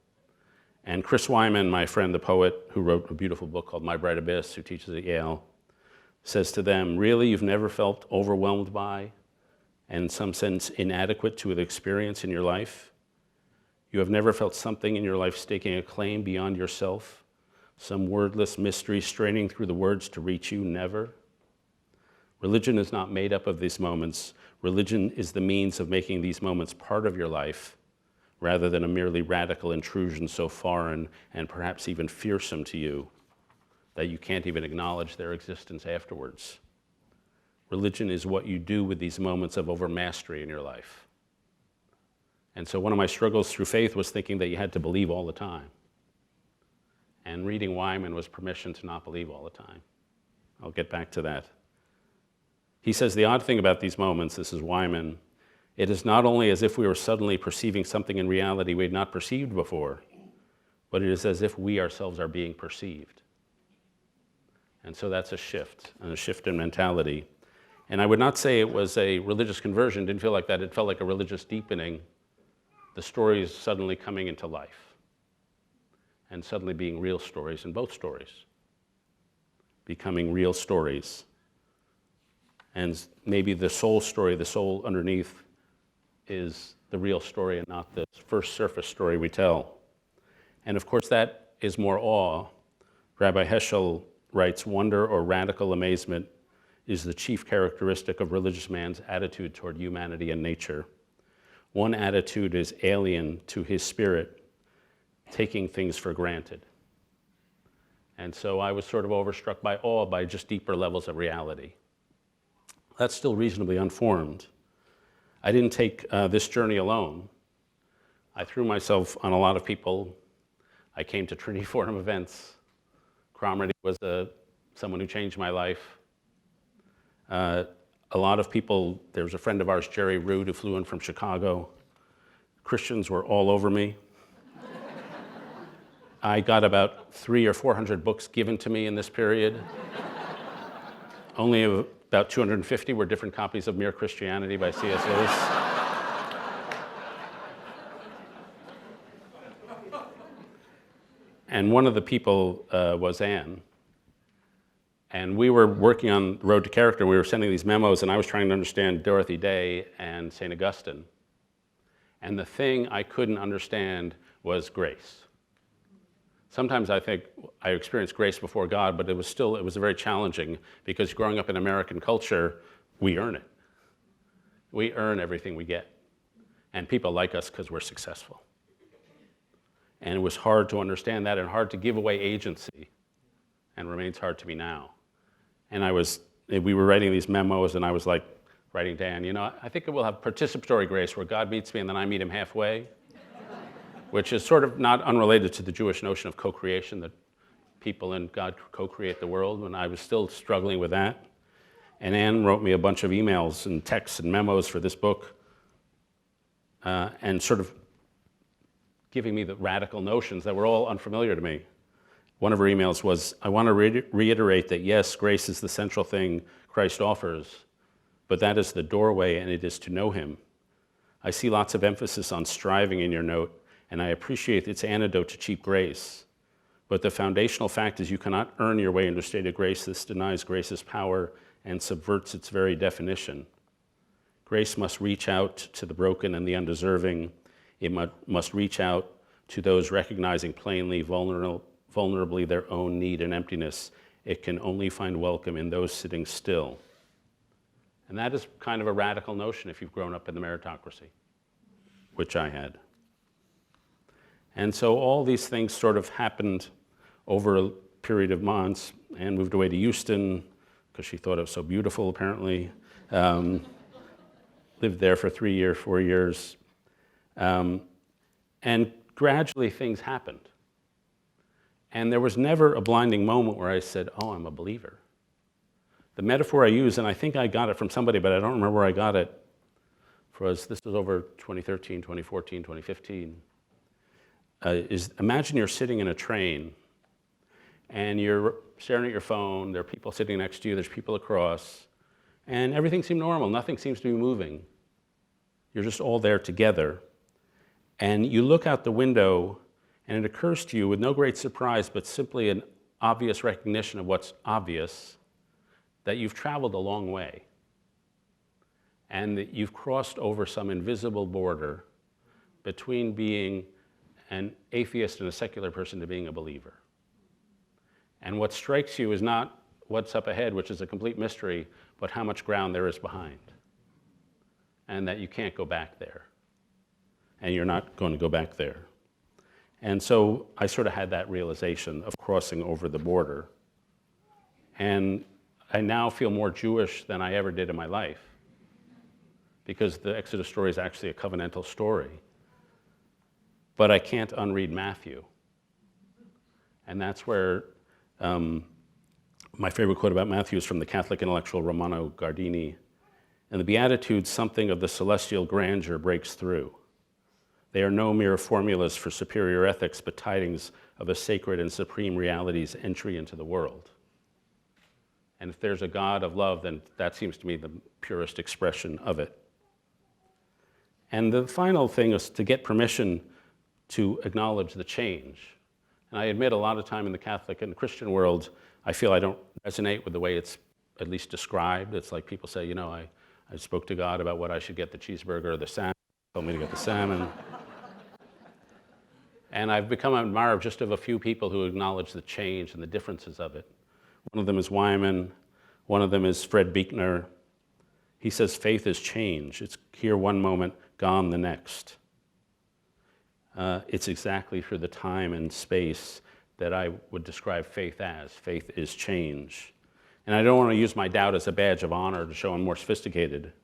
And Chris Wyman, my friend, the poet, who wrote a beautiful book called My Bright Abyss, who teaches at Yale, says to them, really, you've never felt overwhelmed by, and in some sense inadequate to the experience in your life? You have never felt something in your life staking a claim beyond yourself, some wordless mystery straining through the words to reach you? Never? Religion is not made up of these moments. Religion is the means of making these moments part of your life, rather than a merely radical intrusion so foreign and perhaps even fearsome to you that you can't even acknowledge their existence afterwards. Religion is what you do with these moments of overmastery in your life. And so one of my struggles through faith was thinking that you had to believe all the time. And reading Wyman was permission to not believe all the time. I'll get back to that. He says the odd thing about these moments, this is Wyman, it is not only as if we were suddenly perceiving something in reality we had not perceived before, but it is as if we ourselves are being perceived. And so that's a shift in mentality. And I would not say it was a religious conversion, didn't feel like that, it felt like a religious deepening. The stories suddenly coming into life and suddenly being real stories, and both stories becoming real stories. And maybe the soul story, the soul underneath, is the real story and not the first surface story we tell. And of course, that is more awe. Rabbi Heschel writes, wonder or radical amazement is the chief characteristic of religious man's attitude toward humanity and nature. One attitude is alien to his spirit, taking things for granted. And so I was sort of overstruck by awe, by just deeper levels of reality. That's still reasonably unformed. I didn't take this journey alone. I threw myself on a lot of people. I came to Trinity Forum events. Cromedy was someone who changed my life. A lot of people, there was a friend of ours, Jerry Rood, who flew in from Chicago. Christians were all over me. I got about 300 or 400 books given to me in this period. Only about 250 were different copies of Mere Christianity by C.S. Lewis. And one of the people was Anne. And we were working on Road to Character. We were sending these memos, and I was trying to understand Dorothy Day and St. Augustine. And the thing I couldn't understand was grace. Sometimes I think I experienced grace before God, but it was very challenging because growing up in American culture, we earn it. We earn everything we get. And people like us because we're successful. And it was hard to understand that and hard to give away agency, and remains hard to me now. And we were writing these memos, and I was like writing down, I think it will have participatory grace where God meets me and then I meet him halfway, which is sort of not unrelated to the Jewish notion of co-creation, that people and God co-create the world, when I was still struggling with that. And Anne wrote me a bunch of emails and texts and memos for this book, and sort of giving me the radical notions that were all unfamiliar to me. One of her emails was, I want to reiterate that yes, grace is the central thing Christ offers, but that is the doorway, and it is to know him. I see lots of emphasis on striving in your note, and I appreciate its antidote to cheap grace. But the foundational fact is you cannot earn your way into a state of grace. This denies grace's power and subverts its very definition. Grace must reach out to the broken and the undeserving. It must reach out to those recognizing plainly, vulnerably their own need and emptiness. It can only find welcome in those sitting still. And that is kind of a radical notion if you've grown up in the meritocracy, which I had. And so all these things sort of happened over a period of months. Anne moved away to Houston because she thought it was so beautiful, apparently. Lived there for 4 years. And gradually things happened. And there was never a blinding moment where I said, oh, I'm a believer. The metaphor I use, and I think I got it from somebody, but I don't remember where I got it, this was over 2013, 2014, 2015, is imagine you're sitting in a train and you're staring at your phone, there are people sitting next to you, there's people across, and everything seemed normal, nothing seems to be moving. You're just all there together. And you look out the window, and it occurs to you with no great surprise, but simply an obvious recognition of what's obvious, that you've traveled a long way, and that you've crossed over some invisible border between being an atheist and a secular person to being a believer. And what strikes you is not what's up ahead, which is a complete mystery, but how much ground there is behind, and that you can't go back there. And you're not going to go back there. And so I sort of had that realization of crossing over the border. And I now feel more Jewish than I ever did in my life, because the Exodus story is actually a covenantal story. But I can't unread Matthew. And that's where my favorite quote about Matthew is from the Catholic intellectual Romano Guardini. In the Beatitudes, something of the celestial grandeur breaks through. They are no mere formulas for superior ethics, but tidings of a sacred and supreme reality's entry into the world. And if there's a God of love, then that seems to me the purest expression of it. And the final thing is to get permission to acknowledge the change. And I admit a lot of time in the Catholic and Christian world, I feel I don't resonate with the way it's at least described. It's like people say, I spoke to God about what I should get, the cheeseburger or the salmon. He told me to get the salmon. And I've become an admirer of just a few people who acknowledge the change and the differences of it. One of them is Wyman. One of them is Fred Buechner. He says faith is change. It's here one moment, gone the next. It's exactly through the time and space that I would describe faith as. Faith is change. And I don't want to use my doubt as a badge of honor to show I'm more sophisticated.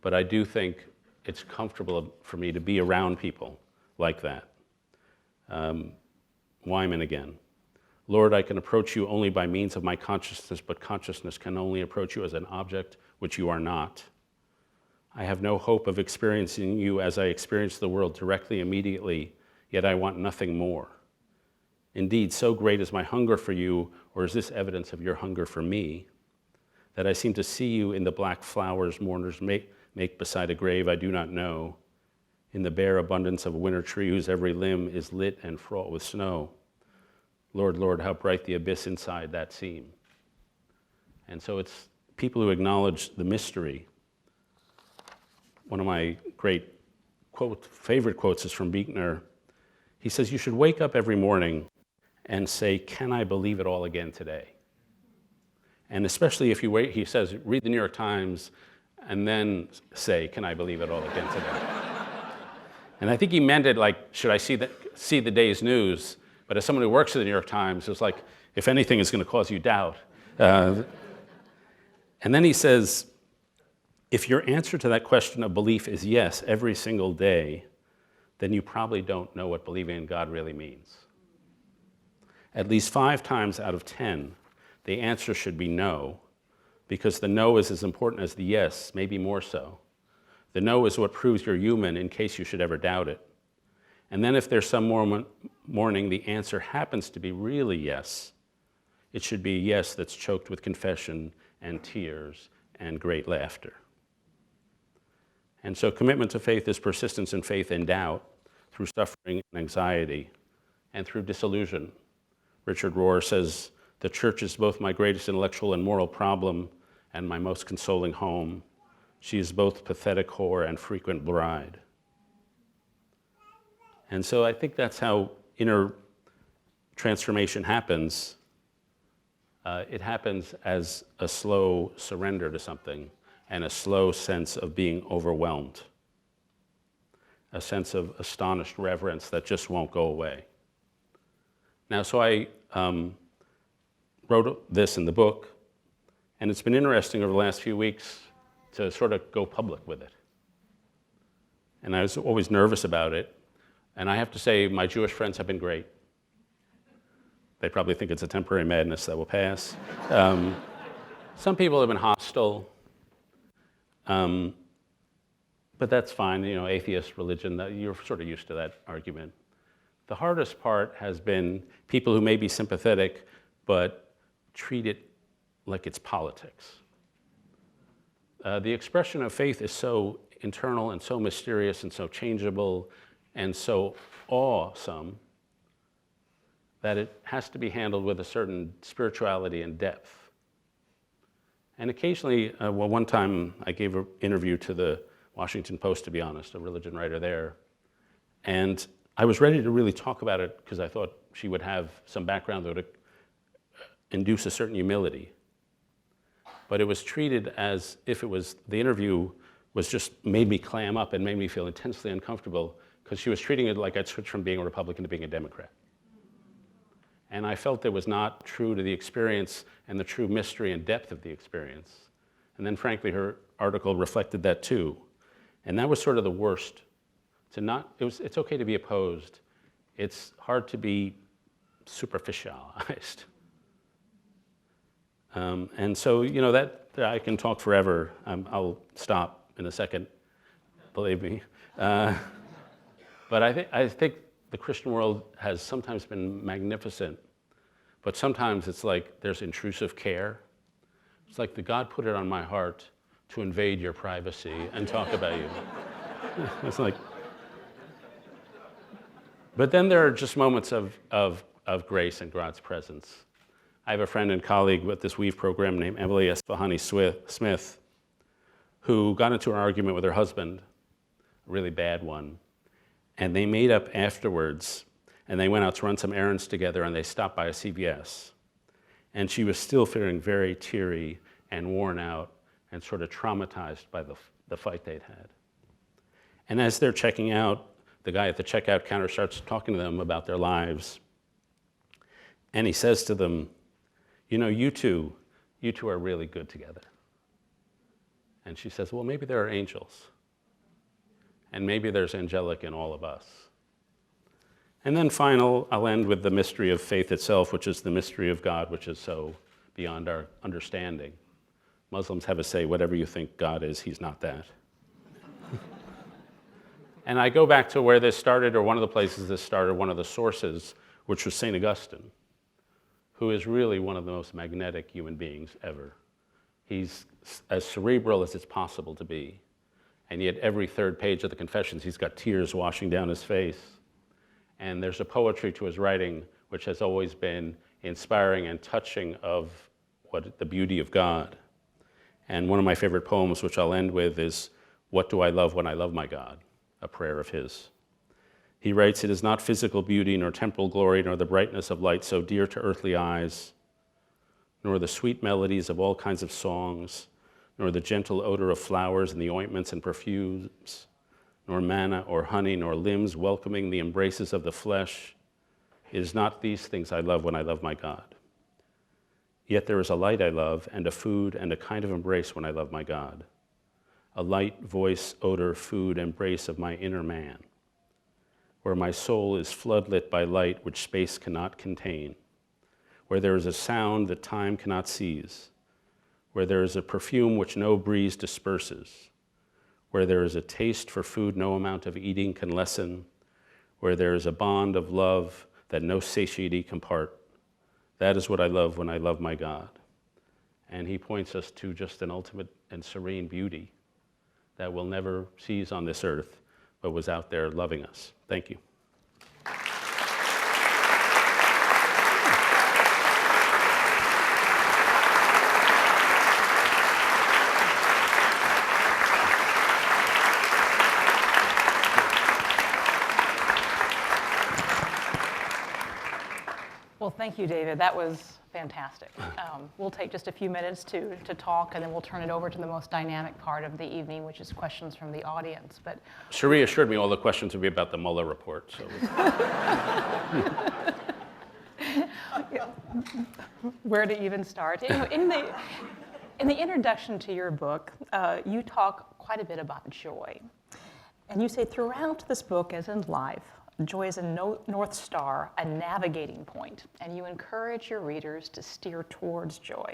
But I do think it's comfortable for me to be around people like that. Wyman again. Lord, I can approach you only by means of my consciousness, but consciousness can only approach you as an object which you are not. I have no hope of experiencing you as I experience the world directly, immediately, yet I want nothing more. Indeed, so great is my hunger for you, or is this evidence of your hunger for me, that I seem to see you in the black flowers mourners make beside a grave I do not know, in the bare abundance of a winter tree whose every limb is lit and fraught with snow. Lord, Lord, how bright the abyss inside that seem. And so it's people who acknowledge the mystery. One of my great favorite quotes is from Buechner. He says, you should wake up every morning and say, can I believe it all again today? And especially if you wait, he says, read the New York Times and then say, can I believe it all again today? And I think he meant it like, should I see the day's news? But as someone who works at the New York Times, it's like, if anything is going to cause you doubt. And then he says, if your answer to that question of belief is yes every single day, then you probably don't know what believing in God really means. At least 5 times out of 10, the answer should be no, because the no is as important as the yes, maybe more so. The no is what proves you're human in case you should ever doubt it. And then if there's some morning the answer happens to be really yes, it should be a yes that's choked with confession and tears and great laughter. And so commitment to faith is persistence in faith and doubt through suffering and anxiety and through disillusion. Richard Rohr says, the church is both my greatest intellectual and moral problem and my most consoling home. She is both pathetic whore and frequent bride. And so I think that's how inner transformation happens. It happens as a slow surrender to something and a slow sense of being overwhelmed, a sense of astonished reverence that just won't go away. Now, so I wrote this in the book, and it's been interesting over the last few weeks to sort of go public with it. And I was always nervous about it. And I have to say, my Jewish friends have been great. They probably think it's a temporary madness that will pass. Some people have been hostile, but that's fine. You know, atheist religion, you're sort of used to that argument. The hardest part has been people who may be sympathetic, but treat it like it's politics. The expression of faith is so internal and so mysterious and so changeable and so awesome that it has to be handled with a certain spirituality and depth. And occasionally, one time I gave an interview to the Washington Post, to be honest, a religion writer there, and I was ready to really talk about it because I thought she would have some background that would induce a certain humility. But it was treated as if the interview was just made me clam up and made me feel intensely uncomfortable because she was treating it like I'd switched from being a Republican to being a Democrat. And I felt it was not true to the experience and the true mystery and depth of the experience. And then frankly, her article reflected that too. And that was sort of the worst. It's okay to be opposed. It's hard to be superficialized. And so, you know, that I can talk forever. I'll stop in a second, believe me. But I think the Christian world has sometimes been magnificent, but sometimes it's like there's intrusive care. It's like the God put it on my heart to invade your privacy and talk about you. It's like, but then there are just moments of grace and God's presence. I have a friend and colleague with this Weave program named Emily Esfahani Smith, who got into an argument with her husband, a really bad one, and they made up afterwards, and they went out to run some errands together, and they stopped by a CVS. And she was still feeling very teary and worn out and sort of traumatized by the fight they'd had. And as they're checking out, the guy at the checkout counter starts talking to them about their lives. And he says to them, you know, you two are really good together. And she says, well, maybe there are angels. and maybe there's angelic in all of us. And then I'll end with the mystery of faith itself, which is the mystery of God, which is so beyond our understanding. Muslims have a say, whatever you think God is, he's not that. And I go back to where this started, or one of the places this started, one of the sources, which was St. Augustine, who is really one of the most magnetic human beings ever. He's as cerebral as it's possible to be. And yet every third page of the Confessions, he's got tears washing down his face. And there's a poetry to his writing which has always been inspiring and touching of the beauty of God. And one of my favorite poems, which I'll end with, is "What do I love when I love my God?" a prayer of his. He writes, "It is not physical beauty, nor temporal glory, nor the brightness of light so dear to earthly eyes, nor the sweet melodies of all kinds of songs, nor the gentle odor of flowers and the ointments and perfumes, nor manna or honey, nor limbs welcoming the embraces of the flesh. It is not these things I love when I love my God. Yet there is a light I love, and a food and a kind of embrace when I love my God. A light, voice, odor, food, embrace of my inner man, where my soul is floodlit by light which space cannot contain, where there is a sound that time cannot seize, where there is a perfume which no breeze disperses, where there is a taste for food no amount of eating can lessen, where there is a bond of love that no satiety can part. That is what I love when I love my God." And he points us to just an ultimate and serene beauty that we'll never seize on this earth, but was out there loving us. Thank you. Well, thank you, David. That was fantastic. We'll take just a few minutes to talk, and then we'll turn it over to the most dynamic part of the evening, which is questions from the audience. But Cherie assured me all the questions would be about the Mueller report. So. Where to even start? In the introduction to your book, you talk quite a bit about joy. And you say throughout this book, as in life, joy is a North Star, a navigating point, and you encourage your readers to steer towards joy.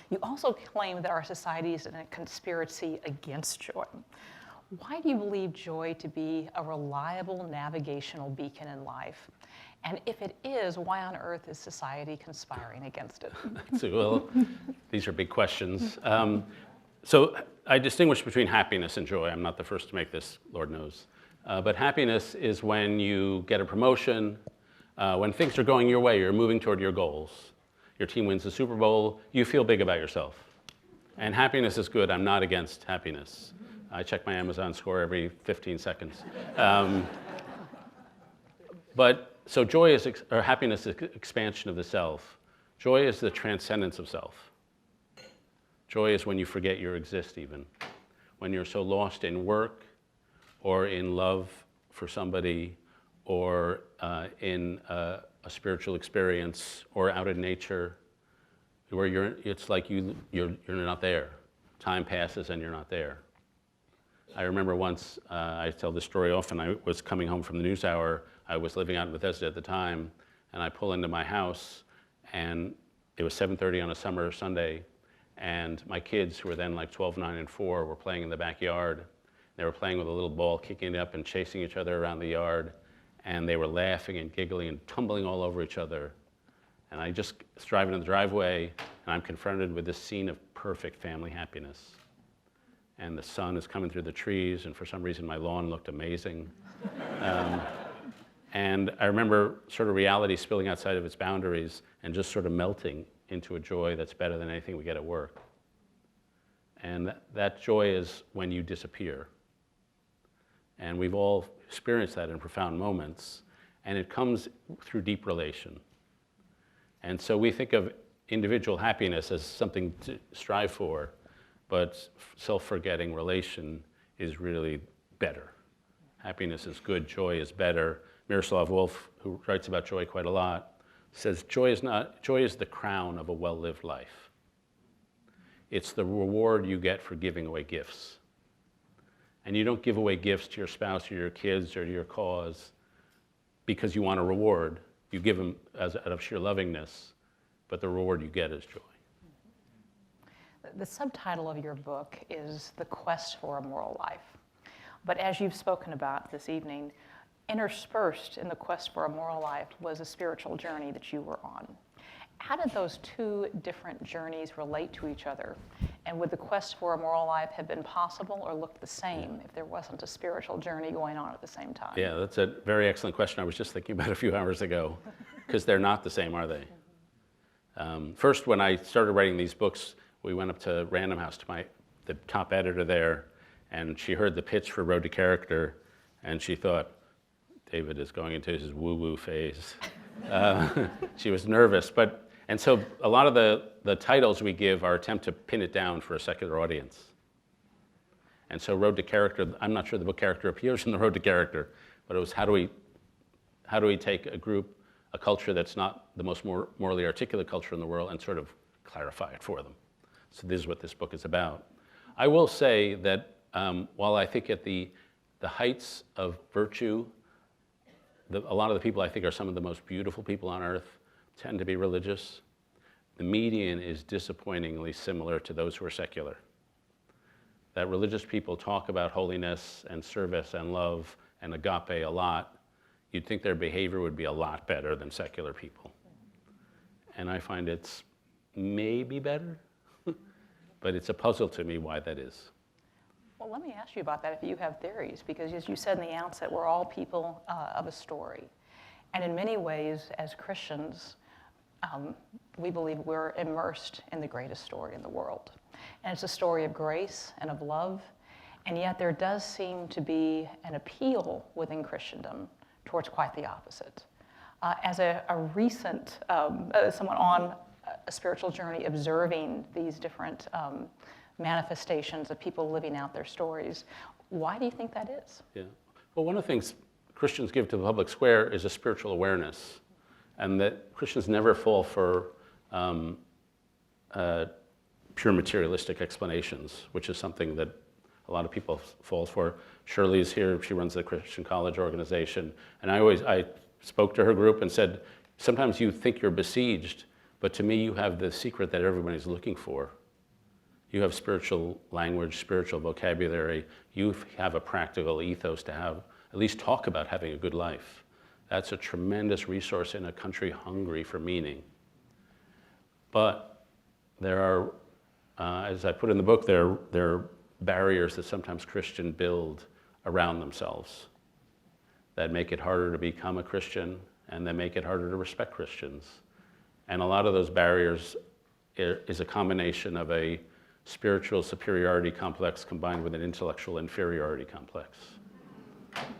You also claim that our society is in a conspiracy against joy. Why do you believe joy to be a reliable navigational beacon in life? And if it is, why on earth is society conspiring against it? So, well, these are big questions. So I distinguish between happiness and joy. I'm not the first to make this, Lord knows. But happiness is when you get a promotion, when things are going your way, you're moving toward your goals. Your team wins the Super Bowl, you feel big about yourself. And happiness is good. I'm not against happiness. I check my Amazon score every 15 seconds. So joy is, or happiness is expansion of the self. Joy is the transcendence of self. Joy is when you forget you exist even. When you're so lost in work, or in love for somebody, or in a spiritual experience, or out in nature, where it's like you're not there. Time passes and you're not there. I remember once, I tell this story often, I was coming home from the NewsHour. I was living out in Bethesda at the time, and I pull into my house, and it was 7:30 on a summer Sunday, and my kids, who were then like 12, 9, and 4, were playing in the backyard. They were playing with a little ball, kicking it up and chasing each other around the yard, and they were laughing and giggling and tumbling all over each other. And I just was driving in the driveway, and I'm confronted with this scene of perfect family happiness. And the sun is coming through the trees, and for some reason my lawn looked amazing. And I remember sort of reality spilling outside of its boundaries and just sort of melting into a joy that's better than anything we get at work. And that joy is when you disappear. And we've all experienced that in profound moments, and it comes through deep relation. And so we think of individual happiness as something to strive for, but self-forgetting relation is really better. Happiness is good, joy is better. Miroslav Volf, who writes about joy quite a lot, says joy is the crown of a well-lived life. It's the reward you get for giving away gifts. And you don't give away gifts to your spouse or your kids or to your cause because you want a reward. You give them out of sheer lovingness, but the reward you get is joy. The subtitle of your book is The Quest for a Moral Life. But as you've spoken about this evening, interspersed in the quest for a moral life was a spiritual journey that you were on. How did those two different journeys relate to each other? And would the quest for a moral life have been possible or looked the same if there wasn't a spiritual journey going on at the same time? Yeah, that's a very excellent question. I was just thinking about it a few hours ago, because they're not the same, are they? First, when I started writing these books, we went up to Random House to the top editor there, and she heard the pitch for Road to Character, and she thought, David is going into his woo-woo phase. She was nervous, and so a lot of the titles we give are attempt to pin it down for a secular audience. And so Road to Character, I'm not sure the book Character appears in the Road to Character, but it was how do we take a culture that's not the most morally articulate culture in the world and sort of clarify it for them. So this is what this book is about. I will say that while I think at the heights of virtue, a lot of the people I think are some of the most beautiful people on earth tend to be religious. The median is disappointingly similar to those who are secular. That religious people talk about holiness and service and love and agape a lot. You'd think their behavior would be a lot better than secular people. And I find it's maybe better, but it's a puzzle to me why that is. Well, let me ask you about that if you have theories, because as you said in the outset, we're all people of a story. And in many ways, as Christians, we believe we're immersed in the greatest story in the world. And it's a story of grace and of love, and yet there does seem to be an appeal within Christendom towards quite the opposite. As a recent, someone on a spiritual journey observing these different manifestations of people living out their stories, why do you think that is? Yeah. Well, one of the things Christians give to the public square is a spiritual awareness, and that Christians never fall for pure materialistic explanations, which is something that a lot of people fall for. Shirley is here, she runs the Christian College organization, and I spoke to her group and said, sometimes you think you're besieged, but to me you have the secret that everybody's looking for. You have spiritual language, spiritual vocabulary, you have a practical ethos to have, at least talk about having a good life. That's a tremendous resource in a country hungry for meaning. But there are, as I put in the book, there are barriers that sometimes Christians build around themselves that make it harder to become a Christian and that make it harder to respect Christians. And a lot of those barriers is a combination of a spiritual superiority complex combined with an intellectual inferiority complex.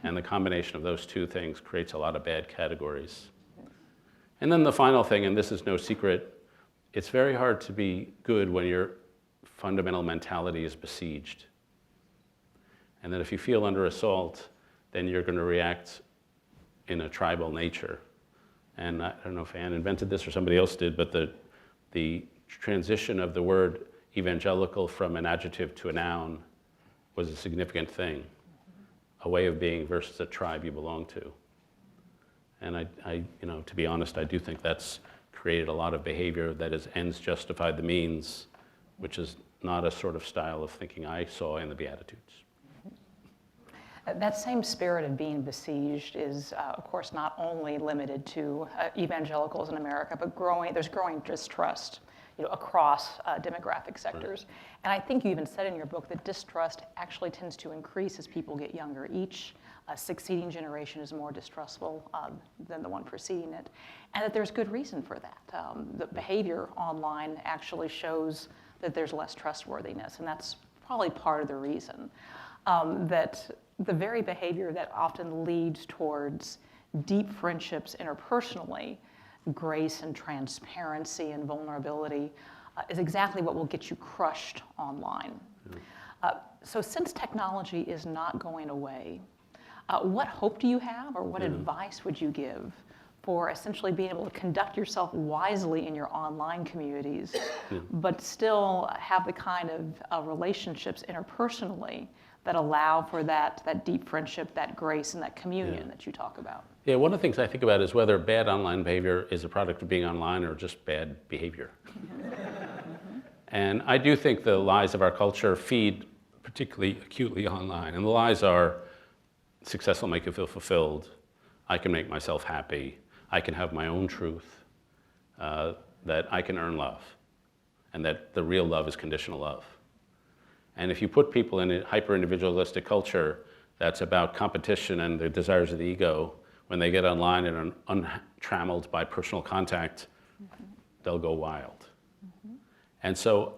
And the combination of those two things creates a lot of bad categories. And then the final thing, and this is no secret, it's very hard to be good when your fundamental mentality is besieged. And that if you feel under assault, then you're going to react in a tribal nature. And I don't know if Anne invented this or somebody else did, but the transition of the word evangelical from an adjective to a noun was a significant thing, a way of being versus a tribe you belong to. And I to be honest, I do think that's created a lot of behavior that is ends justified the means, which is not a sort of style of thinking I saw in the Beatitudes. That same spirit of being besieged is, of course, not only limited to evangelicals in America, but there's growing distrust across demographic sectors. And I think you even said in your book that distrust actually tends to increase as people get younger. Each succeeding generation is more distrustful than the one preceding it, and that there's good reason for that. The behavior online actually shows that there's less trustworthiness, and that's probably part of the reason. That the very behavior that often leads towards deep friendships interpersonally, grace and transparency and vulnerability, is exactly what will get you crushed online. So since technology is not going away, what hope do you have, or what advice would you give for essentially being able to conduct yourself wisely in your online communities, but still have the kind of relationships interpersonally that allow for that deep friendship, that grace, and that communion that you talk about. Yeah, one of the things I think about is whether bad online behavior is a product of being online or just bad behavior. And I do think the lies of our culture feed particularly acutely online. And the lies are, success will make you feel fulfilled. I can make myself happy. I can have my own truth. That I can earn love. And that the real love is conditional love. And if you put people in a hyper-individualistic culture that's about competition and the desires of the ego, when they get online and are untrammeled by personal contact, they'll go wild. And so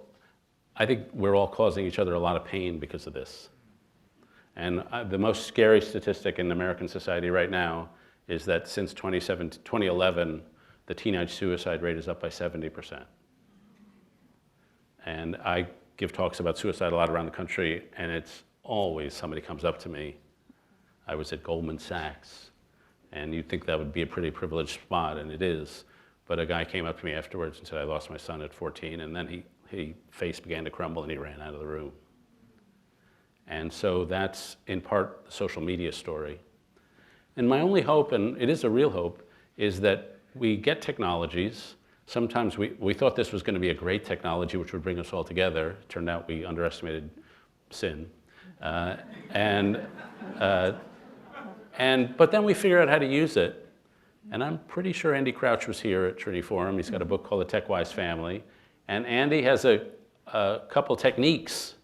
I think we're all causing each other a lot of pain because of this. And the most scary statistic in American society right now is that since 2011, the teenage suicide rate is up by 70%. And I give talks about suicide a lot around the country, and it's always somebody comes up to me. I was at Goldman Sachs, and you'd think that would be a pretty privileged spot, and it is. But a guy came up to me afterwards and said, I lost my son at 14, and then his face began to crumble and he ran out of the room. And so that's in part the social media story. And my only hope, and it is a real hope, is that we get technologies. Sometimes we thought this was going to be a great technology which would bring us all together. It turned out we underestimated sin. But then we figured out how to use it. And I'm pretty sure Andy Crouch was here at Trinity Forum. He's got a book called The Tech-Wise Family. And Andy has a couple techniques.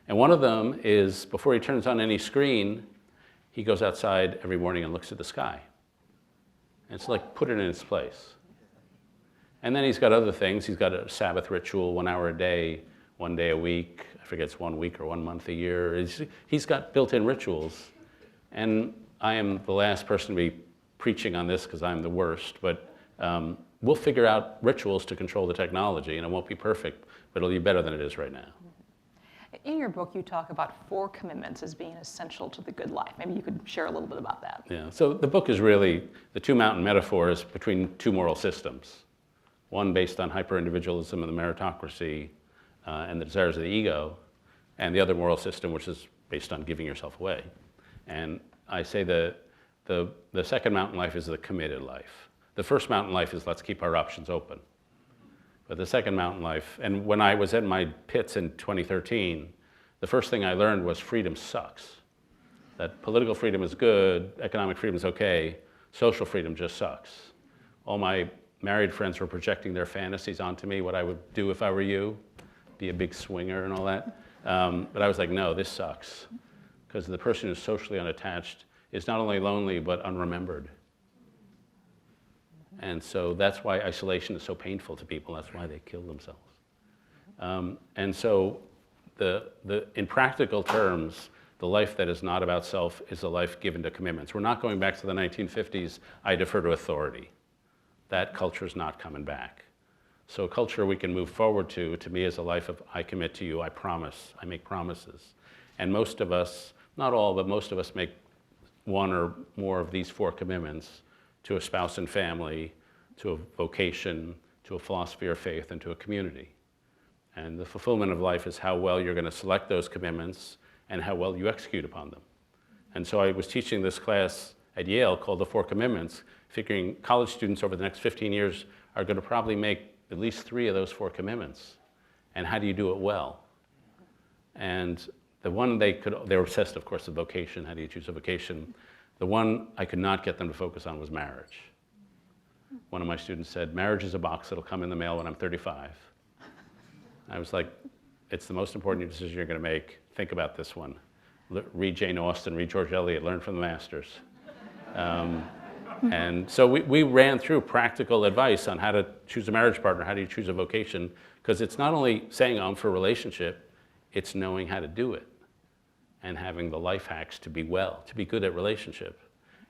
And one of them is, before he turns on any screen, he goes outside every morning and looks at the sky. And it's like, put it in its place. And then he's got other things. He's got a Sabbath ritual, 1 hour a day, 1 day a week. I forget it's 1 week or 1 month a year. He's got built-in rituals. And I am the last person to be preaching on this because I'm the worst. But we'll figure out rituals to control the technology. And it won't be perfect, but it'll be better than it is right now. In your book, you talk about 4 commitments as being essential to the good life. Maybe you could share a little bit about that. Yeah. So the book is really the two mountain metaphors between two moral systems. One based on hyper-individualism and the meritocracy and the desires of the ego, and the other moral system which is based on giving yourself away. And I say the second mountain life is the committed life. The first mountain life is let's keep our options open. But the second mountain life, and when I was at my pits in 2013, the first thing I learned was freedom sucks. That political freedom is good, economic freedom is okay, social freedom just sucks. All my married friends were projecting their fantasies onto me, what I would do if I were you, be a big swinger and all that. But I was like, no, this sucks. Because the person who's socially unattached is not only lonely, but unremembered. And so that's why isolation is so painful to people. That's why they kill themselves. And so in practical terms, the life that is not about self is a life given to commitments. We're not going back to the 1950s, I defer to authority. That culture is not coming back. So a culture we can move forward to me, is a life of I commit to you, I promise, I make promises. And most of us, not all, but most of us make one or more of these 4 commitments to a spouse and family, to a vocation, to a philosophy or faith, and to a community. And the fulfillment of life is how well you're going to select those commitments and how well you execute upon them. And so I was teaching this class at Yale called The 4 Commitments, figuring college students over the next 15 years are going to probably make at least 3 of those 4 commitments. And how do you do it well? And the one they were obsessed, of course, with vocation. How do you choose a vocation? The one I could not get them to focus on was marriage. One of my students said, marriage is a box that'll come in the mail when I'm 35. I was like, it's the most important decision you're going to make. Think about this one. Read Jane Austen, read George Eliot, learn from the masters. And so we ran through practical advice on how to choose a marriage partner, how do you choose a vocation, because it's not only saying I'm for a relationship, it's knowing how to do it and having the life hacks to be good at relationship.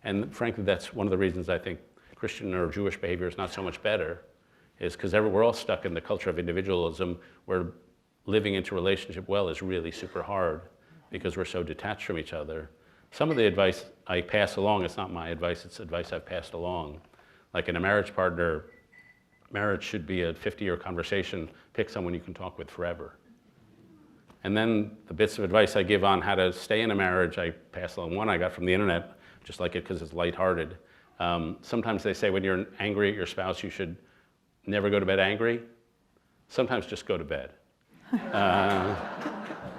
And frankly, that's one of the reasons I think Christian or Jewish behavior is not so much better, is because we're all stuck in the culture of individualism where living into relationship well is really super hard because we're so detached from each other. Some of the advice I pass along, it's not my advice, it's advice I've passed along. Like in a marriage partner, marriage should be a 50-year conversation. Pick someone you can talk with forever. And then the bits of advice I give on how to stay in a marriage, I pass along. One I got from the internet, just like it because it's lighthearted. Sometimes they say when you're angry at your spouse, you should never go to bed angry. Sometimes just go to bed.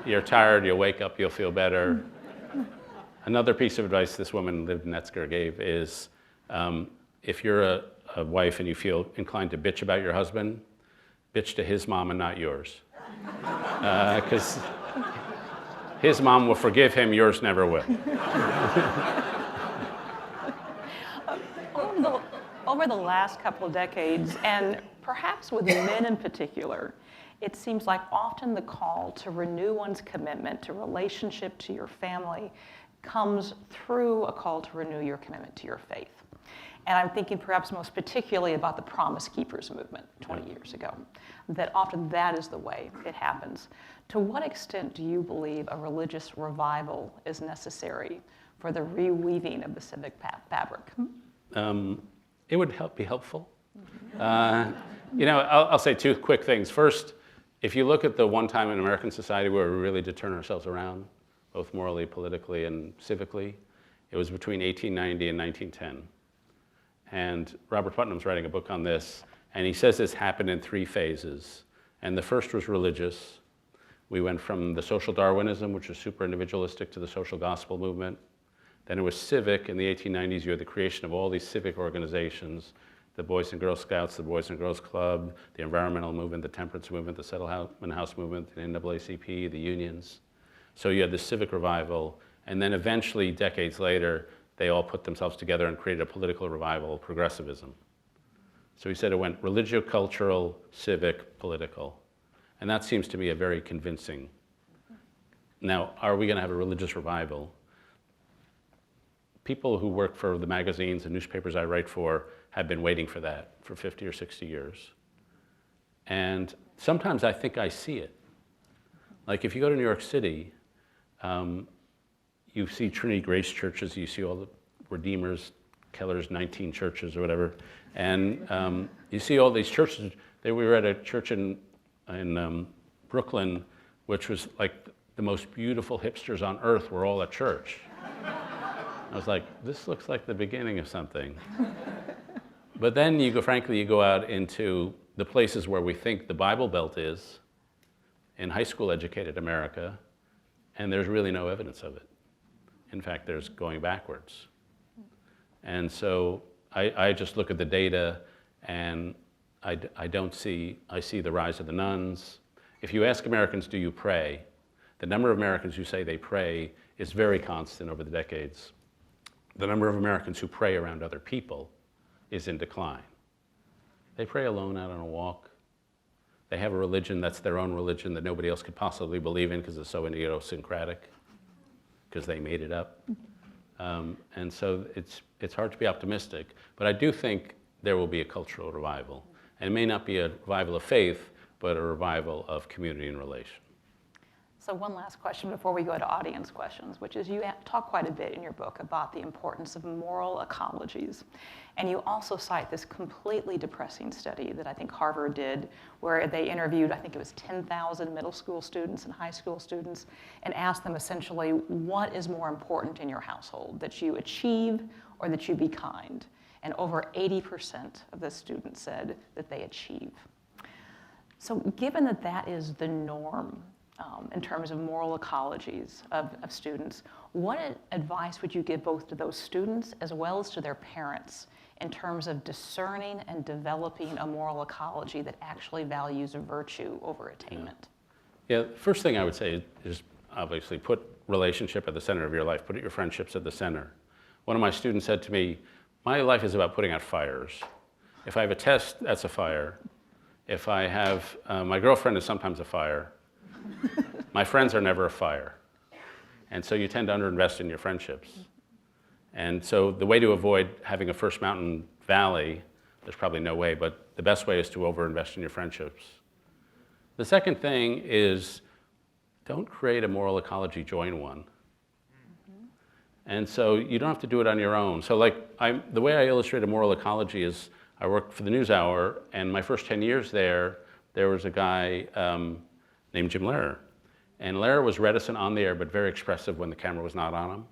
You're tired, you'll wake up, you'll feel better. Another piece of advice this woman, Liv Netzger, gave is if you're a wife and you feel inclined to bitch about your husband, bitch to his mom and not yours. Because his mom will forgive him, yours never will. Over the last couple of decades, and perhaps with men in particular, it seems like often the call to renew one's commitment to relationship to your family comes through a call to renew your commitment to your faith. And I'm thinking perhaps most particularly about the Promise Keepers movement 20 years ago, that often that is the way it happens. To what extent do you believe a religious revival is necessary for the reweaving of the civic fabric? It would be helpful. I'll say two quick things. First, if you look at the one time in American society where we really did turn ourselves around, both morally, politically, and civically, it was between 1890 and 1910. And Robert Putnam's writing a book on this, and he says this happened in 3 phases. And the first was religious. We went from the social Darwinism, which was super individualistic, to the social gospel movement. Then it was civic. In the 1890s, you had the creation of all these civic organizations, the Boys and Girl Scouts, the Boys and Girls Club, the environmental movement, the temperance movement, the settlement house movement, the NAACP, the unions. So you had the civic revival, and then eventually, decades later, they all put themselves together and created a political revival, progressivism. So he said it went religio-cultural, civic, political. And that seems to me a very convincing. Now, are we going to have a religious revival? People who work for the magazines and newspapers I write for have been waiting for that for 50 or 60 years. And sometimes I think I see it. Like if you go to New York City, you see Trinity Grace churches, you see all the Redeemers, Keller's 19 churches or whatever, and you see all these churches. We were at a church in Brooklyn, which was like the most beautiful hipsters on earth were all at church. I was like, this looks like the beginning of something. But then you go out into the places where we think the Bible Belt is, in high school educated America, and there's really no evidence of it. In fact, there's going backwards. And so I just look at the data and I see the rise of the nuns. If you ask Americans, do you pray? The number of Americans who say they pray is very constant over the decades. The number of Americans who pray around other people is in decline. They pray alone out on a walk. They have a religion that's their own religion that nobody else could possibly believe in because it's so idiosyncratic, because they made it up. And so it's hard to be optimistic, but I do think there will be a cultural revival. And it may not be a revival of faith, but a revival of community and relation. So one last question before we go to audience questions, which is you talk quite a bit in your book about the importance of moral ecologies. And you also cite this completely depressing study that I think Harvard did, where they interviewed, I think it was 10,000 middle school students and high school students, and asked them essentially, what is more important in your household, that you achieve or that you be kind? And over 80% of the students said that they achieve. So given that that is the norm, in terms of moral ecologies of students, what advice would you give both to those students as well as to their parents in terms of discerning and developing a moral ecology that actually values virtue over attainment? Yeah, the first thing I would say is obviously put relationship at the center of your life, put your friendships at the center. One of my students said to me, my life is about putting out fires. If I have a test, that's a fire. If I have, my girlfriend is sometimes a fire. My friends are never a fire. And so you tend to underinvest in your friendships. And so the way to avoid having a First Mountain Valley, there's probably no way, but the best way is to overinvest in your friendships. The second thing is don't create a moral ecology, join one. And so you don't have to do it on your own. So like the way I illustrate a moral ecology is I worked for the NewsHour, and my first 10 years there was a guy named Jim Lehrer. And Larry was reticent on the air, but very expressive when the camera was not on him.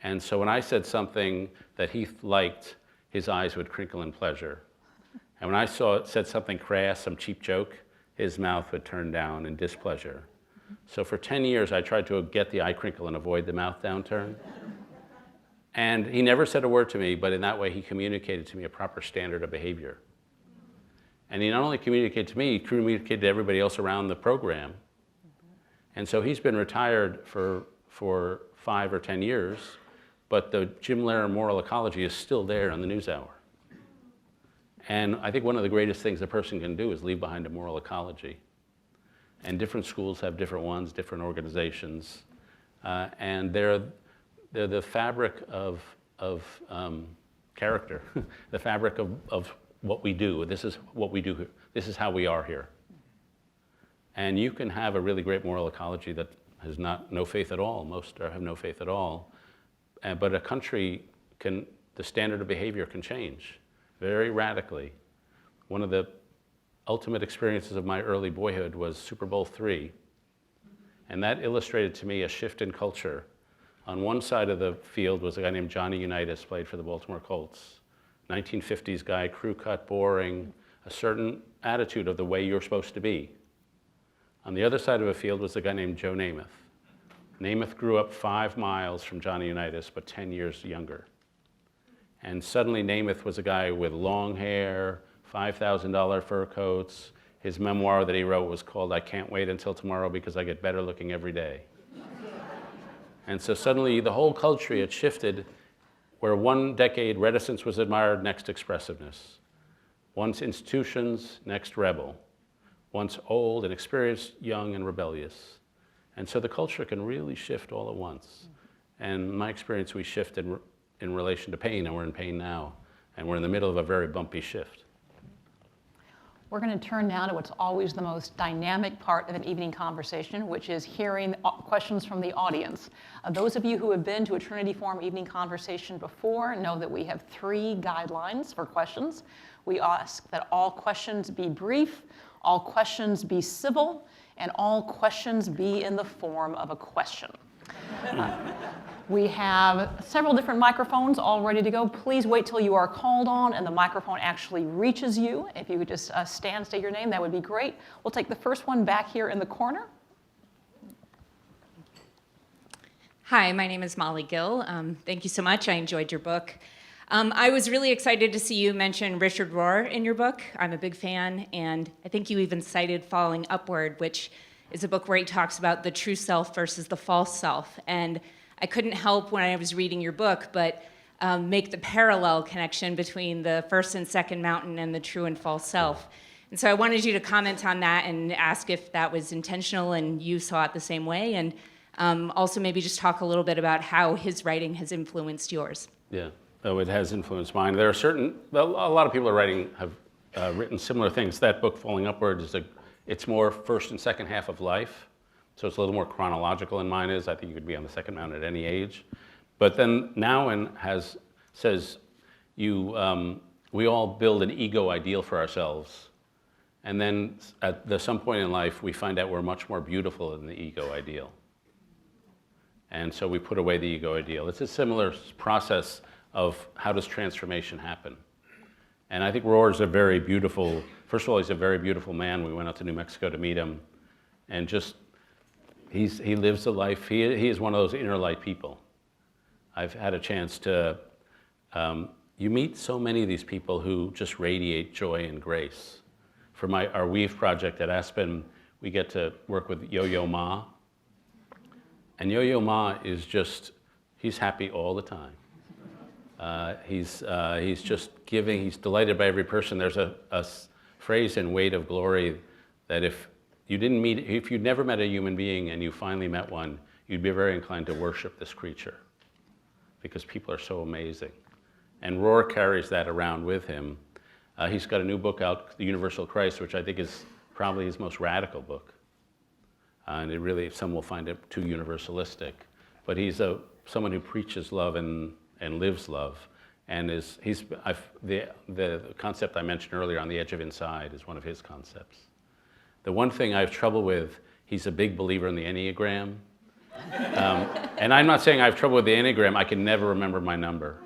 And so when I said something that he liked, his eyes would crinkle in pleasure. And when I said something crass, some cheap joke, his mouth would turn down in displeasure. So for 10 years, I tried to get the eye crinkle and avoid the mouth downturn. And he never said a word to me, but in that way, he communicated to me a proper standard of behavior. And he not only communicated to me, he communicated to everybody else around the program. And so he's been retired for 5 or 10 years, but the Jim Lehrer Moral Ecology is still there on the NewsHour. And I think one of the greatest things a person can do is leave behind a moral ecology. And different schools have different ones, different organizations. And they're the fabric of character, the fabric of what we do. This is what we do. This is how we are here. And you can have a really great moral ecology that has no faith at all. Most have no faith at all. But a country the standard of behavior can change very radically. One of the ultimate experiences of my early boyhood was Super Bowl III. And that illustrated to me a shift in culture. On one side of the field was a guy named Johnny Unitas, played for the Baltimore Colts. 1950s guy, crew cut, boring, a certain attitude of the way you're supposed to be. On the other side of the field was a guy named Joe Namath. Namath grew up 5 miles from Johnny Unitas, but 10 years younger. And suddenly Namath was a guy with long hair, $5,000 fur coats. His memoir that he wrote was called I Can't Wait Until Tomorrow Because I Get Better Looking Every Day. And so suddenly the whole culture had shifted, where one decade reticence was admired, next expressiveness. Once institutions, next rebel. Once old and experienced, young and rebellious. And so the culture can really shift all at once. And in my experience, we shift in relation to pain, and we're in pain now. And we're in the middle of a very bumpy shift. We're going to turn now to what's always the most dynamic part of an evening conversation, which is hearing questions from the audience. Those of you who have been to a Trinity Forum evening conversation before know that we have 3 guidelines for questions. We ask that all questions be brief, all questions be civil, and all questions be in the form of a question. We have several different microphones all ready to go. Please wait till you are called on and the microphone actually reaches you. If you could just stand, state your name, that would be great. We'll take the first one back here in the corner. Hi, my name is Molly Gill. Thank you so much. I enjoyed your book. I was really excited to see you mention Richard Rohr in your book. I'm a big fan, and I think you even cited Falling Upward, which is a book where he talks about the true self versus the false self. And I couldn't help when I was reading your book but make the parallel connection between the first and second mountain and the true and false self. And so I wanted you to comment on that and ask if that was intentional and you saw it the same way, and also maybe just talk a little bit about how his writing has influenced yours. Yeah, oh, it has influenced mine. There are a lot of people have written similar things. That book, Falling Upward, it's more first and second half of life. So it's a little more chronological than mine is. I think you could be on the second mountain at any age. But then Nouwen says we all build an ego ideal for ourselves. And then at some point in life, we find out we're much more beautiful than the ego ideal. And so we put away the ego ideal. It's a similar process of how does transformation happen. And I think Rohr is first of all, he's a very beautiful man. We went out to New Mexico to meet him. And he lives a life, he is one of those inner light people. I've had a chance to, you meet so many of these people who just radiate joy and grace. For our Weave project at Aspen, we get to work with Yo-Yo Ma. And Yo-Yo Ma is he's happy all the time. He's just giving, he's delighted by every person. There's a phrase in Weight of Glory that if you'd never met a human being and you finally met one, you'd be very inclined to worship this creature because people are so amazing. And Rohr carries that around with him. He's got a new book out, The Universal Christ, which I think is probably his most radical book. And it really, some will find it too universalistic. But he's someone who preaches love and lives love. And the concept I mentioned earlier, on the edge of inside, is one of his concepts. The one thing I have trouble with He's a big believer in the Enneagram. And I'm not saying I have trouble with the Enneagram. I can never remember my number.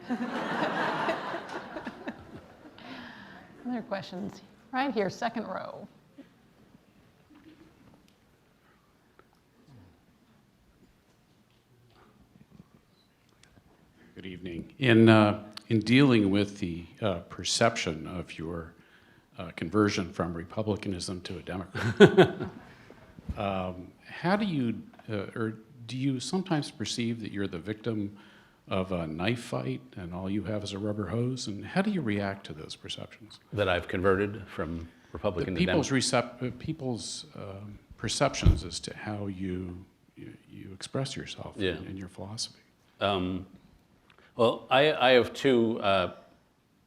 Other questions? Right here, second row. Good evening. In dealing with the perception of your conversion from Republicanism to a Democrat, how do you, or do you sometimes perceive that you're the victim of a knife fight and all you have is a rubber hose? And how do you react to those perceptions? That I've converted from Republican to Democrat. People's perceptions as to how you express yourself in your philosophy. Well, I have two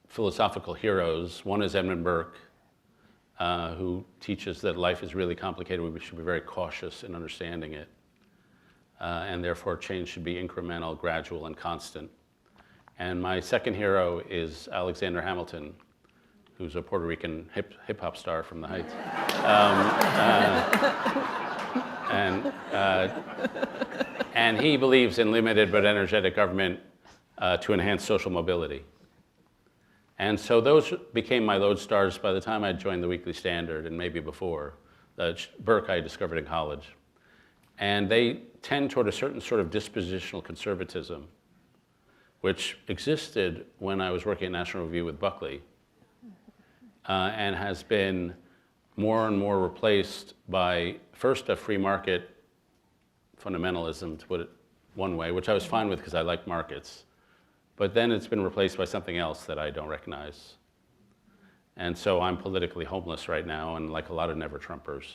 philosophical heroes. One is Edmund Burke, who teaches that life is really complicated. We should be very cautious in understanding it. And therefore, change should be incremental, gradual, and constant. And my second hero is Alexander Hamilton, who's a Puerto Rican hip-hop star from the Heights. And he believes in limited but energetic government to enhance social mobility. And so those became my lodestars by the time I joined the Weekly Standard, and maybe before. Burke I discovered in college. And they tend toward a certain sort of dispositional conservatism, which existed when I was working at National Review with Buckley, and has been more and more replaced by, first, a free market fundamentalism, to put it one way, which I was fine with because I like markets. But then it's been replaced by something else that I don't recognize. And so I'm politically homeless right now, and like a lot of never-Trumpers.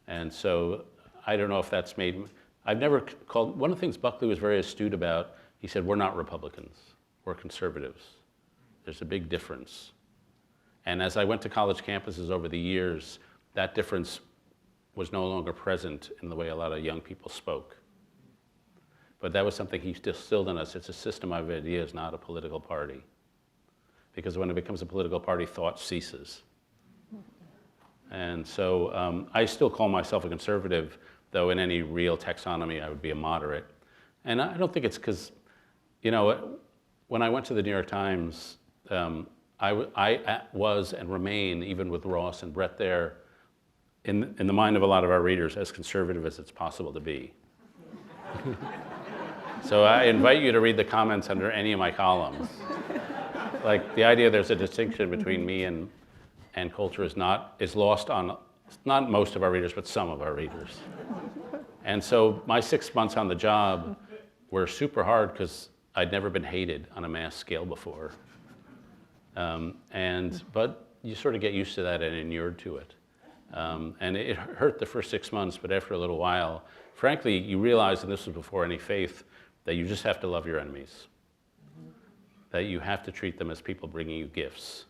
And so I don't know if that's made, I've never called, one of the things Buckley was very astute about, he said, we're not Republicans, we're conservatives. There's a big difference. And as I went to college campuses over the years, that difference was no longer present in the way a lot of young people spoke. But that was something he distilled in us. It's a system of ideas, not a political party. Because when it becomes a political party, thought ceases. And so I still call myself a conservative, though in any real taxonomy I would be a moderate. And I don't think it's because, you know, when I went to the New York Times, I was and remain, even with Ross and Brett there, in the mind of a lot of our readers, as conservative as it's possible to be. So I invite you to read the comments under any of my columns. Like, the idea there's a distinction between me and culture is lost on not most of our readers, but some of our readers. And so my 6 months on the job were super hard because I'd never been hated on a mass scale before. But you sort of get used to that and inured to it. And it hurt the first 6 months, but after a little while, frankly, you realize, and this was before any faith, that you just have to love your enemies. That you have to treat them as people bringing you gifts,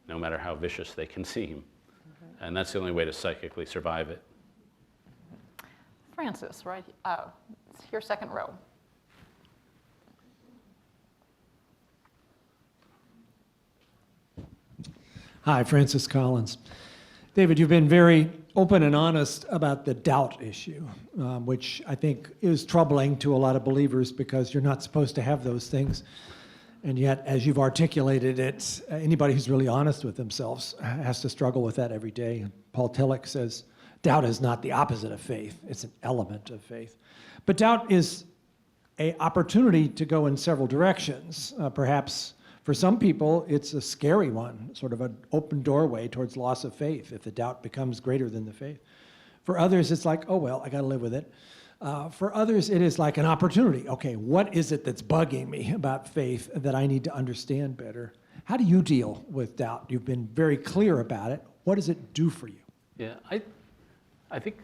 no matter how vicious they can seem. And that's the only way to psychically survive it. Francis, right here, second row. Hi, Francis Collins. David, you've been very open and honest about the doubt issue, which I think is troubling to a lot of believers because you're not supposed to have those things. And yet, as you've articulated it, anybody who's really honest with themselves has to struggle with that every day. Paul Tillich says, doubt is not the opposite of faith, it's an element of faith. But doubt is an opportunity to go in several directions. Perhaps for some people, it's a scary one, sort of an open doorway towards loss of faith if the doubt becomes greater than the faith. For others, it's like, oh, well, I got to live with it. For others, it is like an opportunity. Okay, what is it that's bugging me about faith that I need to understand better? How do you deal with doubt? You've been very clear about it. What does it do for you? Yeah, I think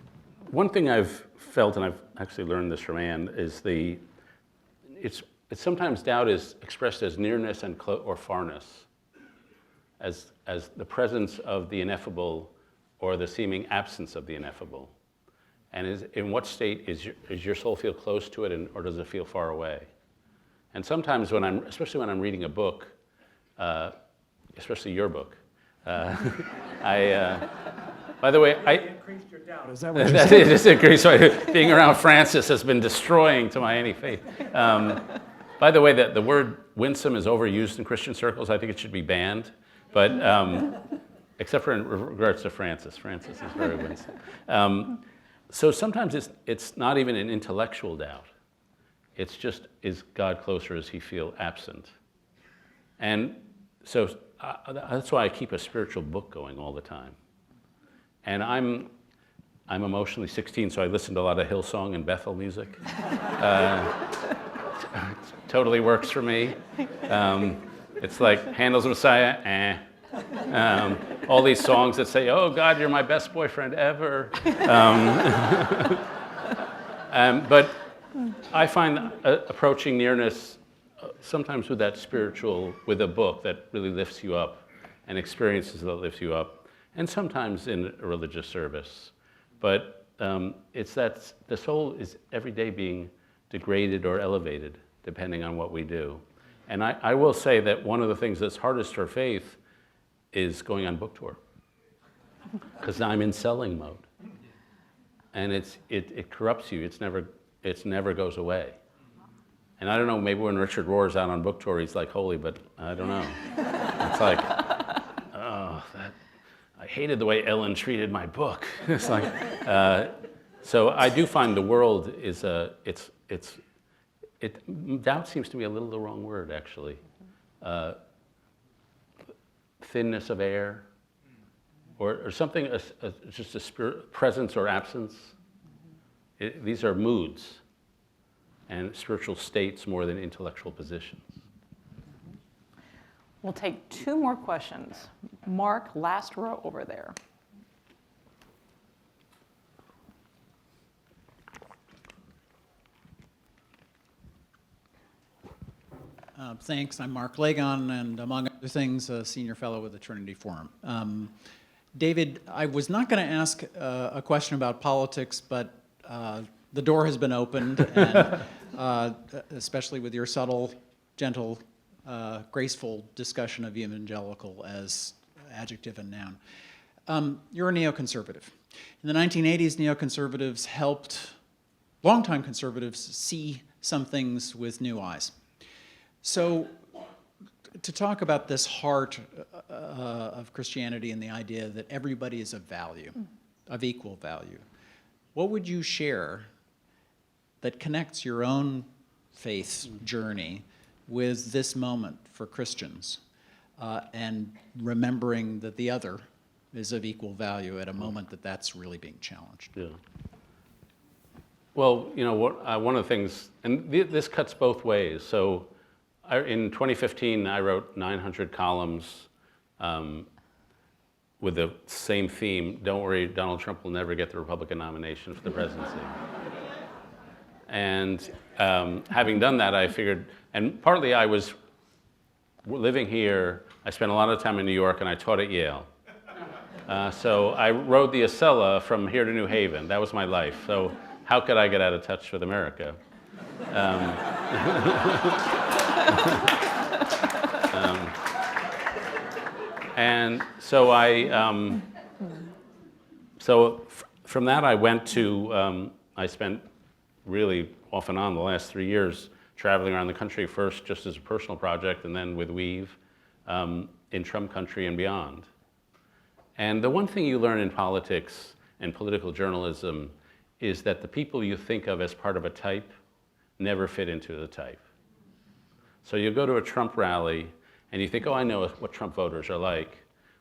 one thing I've felt, and I've actually learned this from Anne, is it's sometimes doubt is expressed as nearness and or farness, as the presence of the ineffable or the seeming absence of the ineffable. And in what state is your soul feel close to it, or does it feel far away? And sometimes especially when I'm reading a book, especially your book, By the way, Increased your doubt. Is that what you're that saying? is increased. Being around Francis has been destroying to my any faith. By the way, the word winsome is overused in Christian circles. I think it should be banned, but except for in regards to Francis. Francis is very winsome. So sometimes it's not even an intellectual doubt. It's just, is God closer? Does he feel absent? And so that's why I keep a spiritual book going all the time. And I'm emotionally 16, so I listen to a lot of Hillsong and Bethel music. Totally works for me. It's like Handel's Messiah, all these songs that say, "Oh God, you're my best boyfriend ever." But I find approaching nearness sometimes with that spiritual, with a book that really lifts you up, and experiences that lift you up, and sometimes in a religious service. But it's that the soul is every day being degraded or elevated, depending on what we do. And I will say that one of the things that's hardest for faith is going on book tour, because I'm in selling mode, and it corrupts you. It never goes away. And I don't know, maybe when Richard Rohr's out on book tour, he's like holy, but I don't know. It's like, oh, I hated the way Ellen treated my book. It's like, so I do find the world is doubt seems to be a little the wrong word, actually. Thinness of air, or something, just a spirit, presence or absence. These are moods and spiritual states more than intellectual positions. We'll take 2 more questions. Mark, last row over there. Thanks. I'm Mark Lagon, and among other things, a senior fellow with the Trinity Forum. David, I was not going to ask a question about politics, but the door has been opened, and especially with your subtle, gentle, graceful discussion of evangelical as adjective and noun. You're a neoconservative. In the 1980s, neoconservatives helped longtime conservatives see some things with new eyes. So to talk about this heart of Christianity and the idea that everybody is of value, of equal value, what would you share that connects your own faith journey with this moment for Christians, and remembering that the other is of equal value at a moment that that's really being challenged? Yeah. Well, you know, one of the things, and this cuts both ways. So in 2015, I wrote 900 columns with the same theme: don't worry, Donald Trump will never get the Republican nomination for the presidency. And having done that, I figured, and partly I was living here, I spent a lot of time in New York, and I taught at Yale. So I rode the Acela from here to New Haven. That was my life. So how could I get out of touch with America? And so from that I went to, I spent really off and on the last 3 years traveling around the country, first just as a personal project and then with Weave in Trump country and beyond. And the one thing you learn in politics and political journalism is that the people you think of as part of a type never fit into the type. So you go to a Trump rally and you think, oh, I know what Trump voters are like.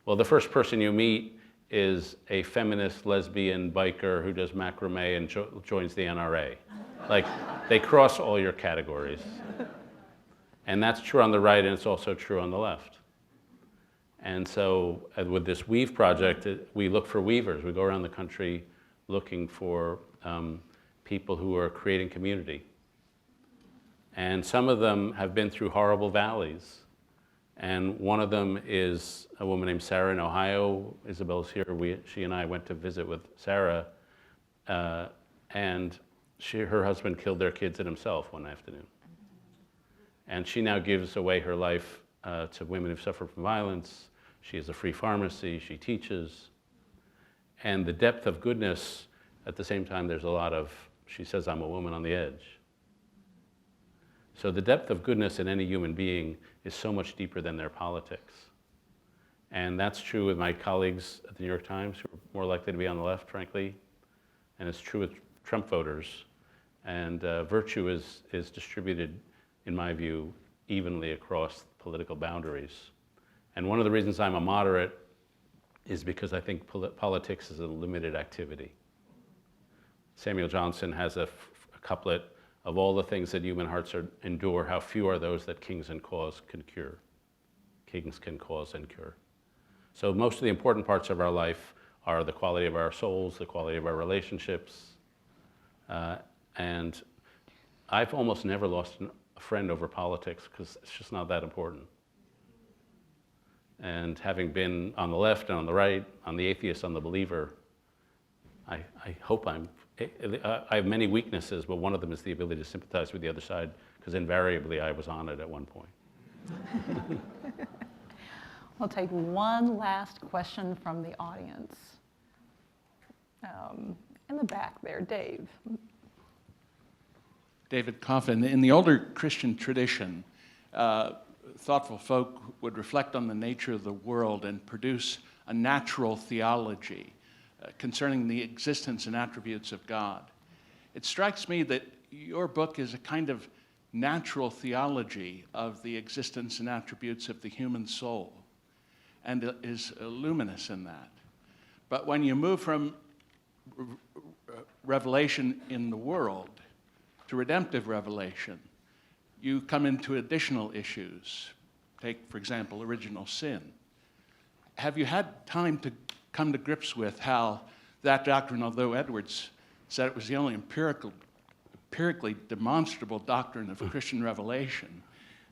Well, the first person you meet is a feminist, lesbian, biker who does macrame and joins the NRA. Like, they cross all your categories. And that's true on the right, and it's also true on the left. And so with this Weave project, we look for weavers. We go around the country looking for people who are creating community. And some of them have been through horrible valleys. And one of them is a woman named Sarah in Ohio. Isabel's here. She and I went to visit with Sarah. And her husband killed their kids and himself one afternoon. And she now gives away her life to women who've suffered from violence. She has a free pharmacy. She teaches. And the depth of goodness, at the same time, there's a lot of, she says, I'm a woman on the edge. So the depth of goodness in any human being is so much deeper than their politics. And that's true with my colleagues at the New York Times, who are more likely to be on the left, frankly. And it's true with Trump voters. And virtue is distributed, in my view, evenly across political boundaries. And one of the reasons I'm a moderate is because I think politics is a limited activity. Samuel Johnson has a couplet, of all the things that human hearts endure, how few are those that kings can cause and cure. So most of the important parts of our life are the quality of our souls, the quality of our relationships. And I've almost never lost a friend over politics because it's just not that important. And having been on the left and on the right, on the atheist, on the believer, I hope I have many weaknesses, but one of them is the ability to sympathize with the other side, because invariably I was on it at one point. We'll take one last question from the audience. In the back there, Dave. David Coffin. In the older Christian tradition, thoughtful folk would reflect on the nature of the world and produce a natural theology concerning the existence and attributes of God. It strikes me that your book is a kind of natural theology of the existence and attributes of the human soul, and is luminous in that. But when you move from revelation in the world to redemptive revelation, you come into additional issues. Take, for example, original sin. Have you had time to come to grips with how that doctrine, although Edwards said it was the only empirically demonstrable doctrine of Christian revelation,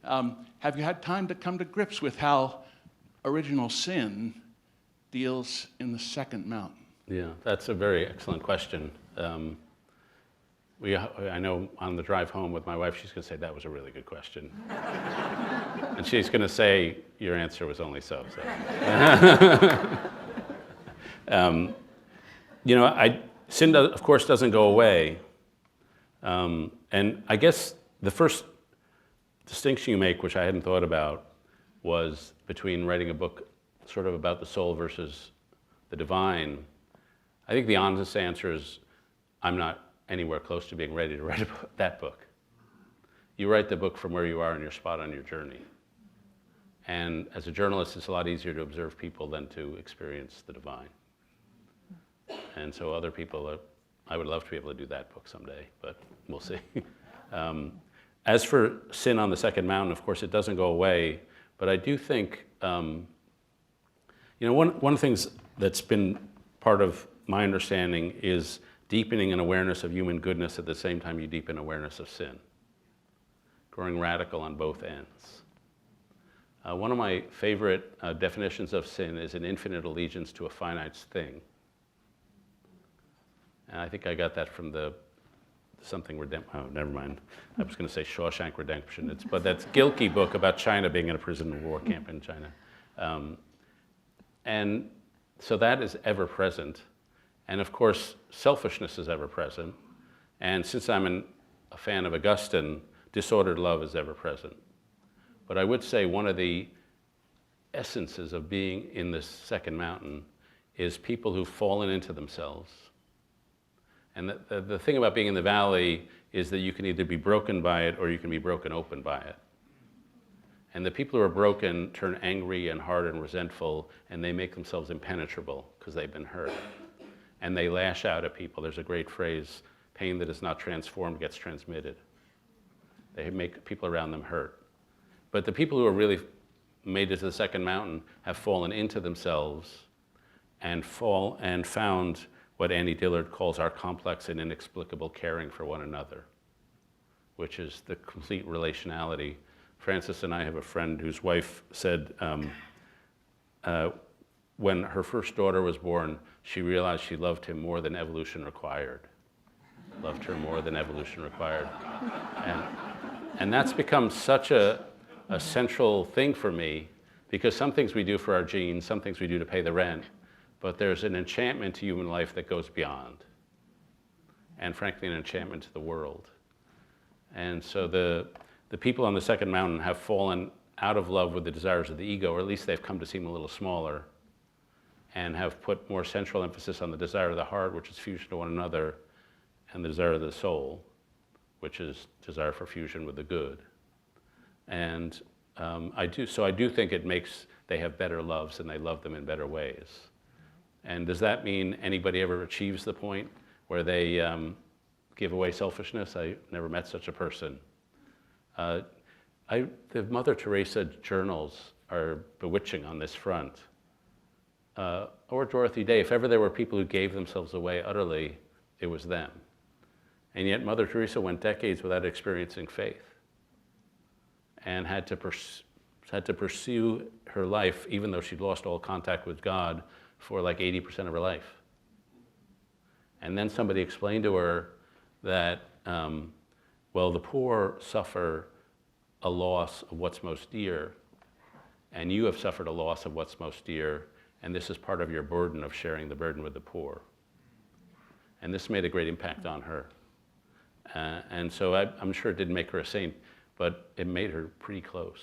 have you had time to come to grips with how original sin deals in the second mountain? Yeah, that's a very excellent question. I know on the drive home with my wife, she's going to say, that was a really good question. And she's going to say, your answer was only so. Sin, of course, doesn't go away. And I guess the first distinction you make, which I hadn't thought about, was between writing a book sort of about the soul versus the divine. I think the honest answer is I'm not anywhere close to being ready to write that book. You write the book from where you are in your spot on your journey. And as a journalist, it's a lot easier to observe people than to experience the divine. And so other people, I would love to be able to do that book someday, but we'll see. As for sin on the second mountain, of course, it doesn't go away, but I do think, one of the things that's been part of my understanding is deepening an awareness of human goodness at the same time you deepen awareness of sin. Growing radical on both ends. One of my favorite definitions of sin is an infinite allegiance to a finite thing. And I think I got that from the oh, never mind. I was going to say Shawshank Redemption, but that's Gilkey book about China being in a prison war camp in China. And so that is ever present. And of course, selfishness is ever present. And since I'm a fan of Augustine, disordered love is ever present. But I would say one of the essences of being in this second mountain is people who've fallen into themselves. And the thing about being in the valley is that you can either be broken by it or you can be broken open by it. And the people who are broken turn angry and hard and resentful, and they make themselves impenetrable because they've been hurt. And they lash out at people. There's a great phrase, pain that is not transformed gets transmitted. They make people around them hurt. But the people who are really made it to the second mountain have fallen into themselves and found what Annie Dillard calls our complex and inexplicable caring for one another, which is the complete relationality. Frances and I have a friend whose wife said when her first daughter was born, she realized she loved him more than evolution required. Loved her more than evolution required. And that's become such a central thing for me, because some things we do for our genes, some things we do to pay the rent, but there's an enchantment to human life that goes beyond, and frankly, an enchantment to the world. And so the people on the second mountain have fallen out of love with the desires of the ego, or at least they've come to seem a little smaller, and have put more central emphasis on the desire of the heart, which is fusion to one another, and the desire of the soul, which is desire for fusion with the good. And I do think they have better loves and they love them in better ways. And does that mean anybody ever achieves the point where they give away selfishness? I never met such a person. The Mother Teresa journals are bewitching on this front. Or Dorothy Day. If ever there were people who gave themselves away utterly, it was them. And yet Mother Teresa went decades without experiencing faith and had to pursue her life, even though she'd lost all contact with God, for like 80% of her life. And then somebody explained to her that, well, the poor suffer a loss of what's most dear, and you have suffered a loss of what's most dear, and this is part of your burden of sharing the burden with the poor. And this made a great impact on her. And so I'm sure it didn't make her a saint, but it made her pretty close.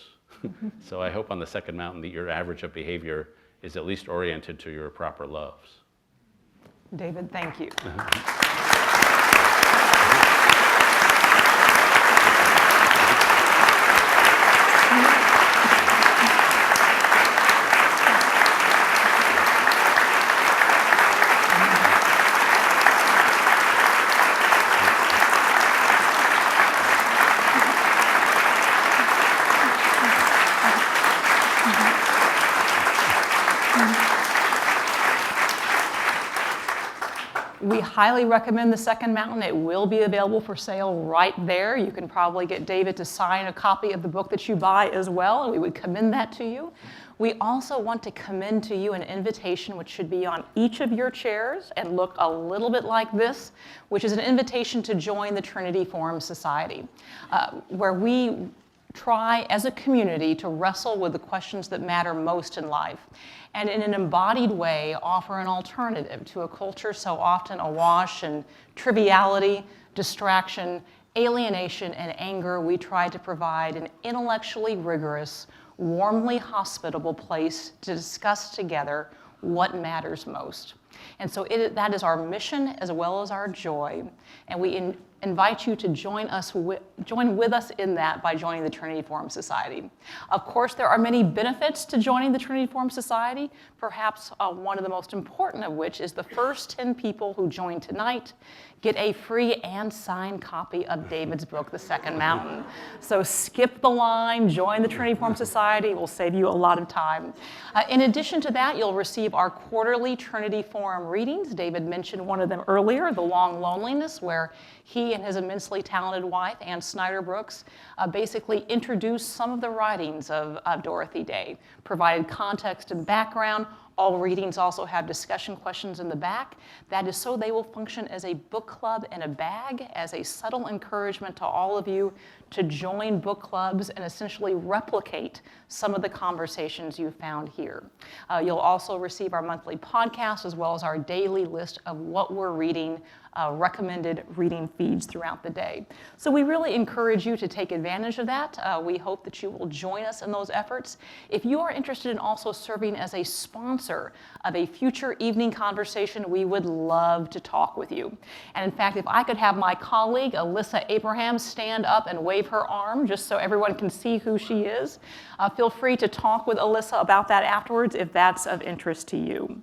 So I hope on the second mountain that your average of behavior is at least oriented to your proper loves. David, thank you. We highly recommend the second mountain. It will be available for sale right there. You can probably get David to sign a copy of the book that you buy as well, and we would commend that to you. We also want to commend to you an invitation which should be on each of your chairs and look a little bit like this, which is an invitation to join the Trinity Forum Society, where we try as a community to wrestle with the questions that matter most in life, and in an embodied way offer an alternative to a culture so often awash in triviality, distraction, alienation, and anger. We try to provide an intellectually rigorous, warmly hospitable place to discuss together what matters most. And so that is our mission as well as our joy, and we invite you to join with us in that by joining the Trinity Forum Society. Of course, there are many benefits to joining the Trinity Forum Society, perhaps one of the most important of which is the first 10 people who join tonight get a free and signed copy of David's book, The Second Mountain. So skip the line, join the Trinity Forum Society. It will save you a lot of time. In addition to that, you'll receive our quarterly Trinity Forum readings. David mentioned one of them earlier, The Long Loneliness, where he and his immensely talented wife, Ann Snyder Brooks, basically introduced some of the writings of Dorothy Day, provided context and background. All readings also have discussion questions in the back. That is so they will function as a book club in a bag, as a subtle encouragement to all of you to join book clubs and essentially replicate some of the conversations you found here. You'll also receive our monthly podcast as well as our daily list of what we're reading, recommended reading feeds throughout the day. So we really encourage you to take advantage of that. We hope that you will join us in those efforts. If you are interested in also serving as a sponsor of a future evening conversation, we would love to talk with you. And in fact, if I could have my colleague, Alyssa Abraham, stand up and wave her arm just so everyone can see who she is, feel free to talk with Alyssa about that afterwards if that's of interest to you.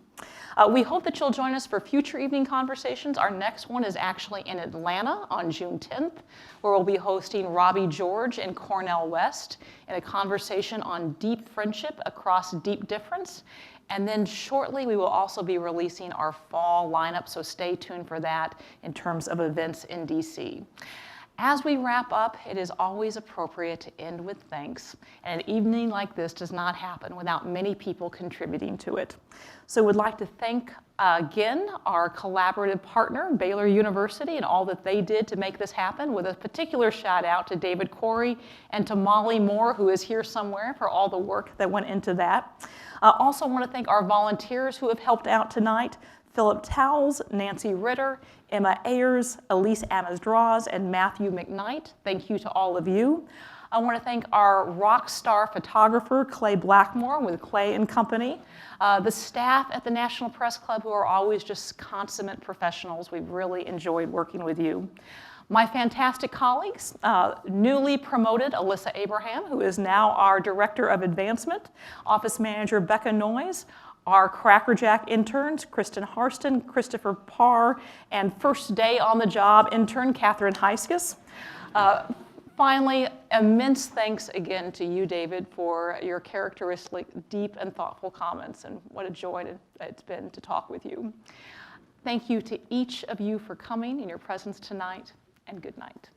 We hope that you'll join us for future evening conversations. Our next one is actually in Atlanta on June 10th, where we'll be hosting Robbie George and Cornell West in a conversation on deep friendship across deep difference. And then shortly, we will also be releasing our fall lineup, so stay tuned for that in terms of events in DC. As we wrap up, it is always appropriate to end with thanks. And an evening like this does not happen without many people contributing to it. So we'd like to thank again our collaborative partner, Baylor University, and all that they did to make this happen, with a particular shout out to David Corey and to Molly Moore, who is here somewhere, for all the work that went into that. I also want to thank our volunteers who have helped out tonight: Philip Towles, Nancy Ritter, Emma Ayers, Elise Amas-Draws, and Matthew McKnight. Thank you to all of you. I want to thank our rock star photographer, Clay Blackmore with Clay & Company, the staff at the National Press Club, who are always just consummate professionals. We've really enjoyed working with you. My fantastic colleagues, newly promoted Alyssa Abraham, who is now our Director of Advancement, Office Manager Becca Noyes, our Crackerjack interns, Kristen Harston, Christopher Parr, and first day on the job intern, Catherine Heiskes. Finally, immense thanks again to you, David, for your characteristic, deep, and thoughtful comments, and what a joy it's been to talk with you. Thank you to each of you for coming and your presence tonight, and good night.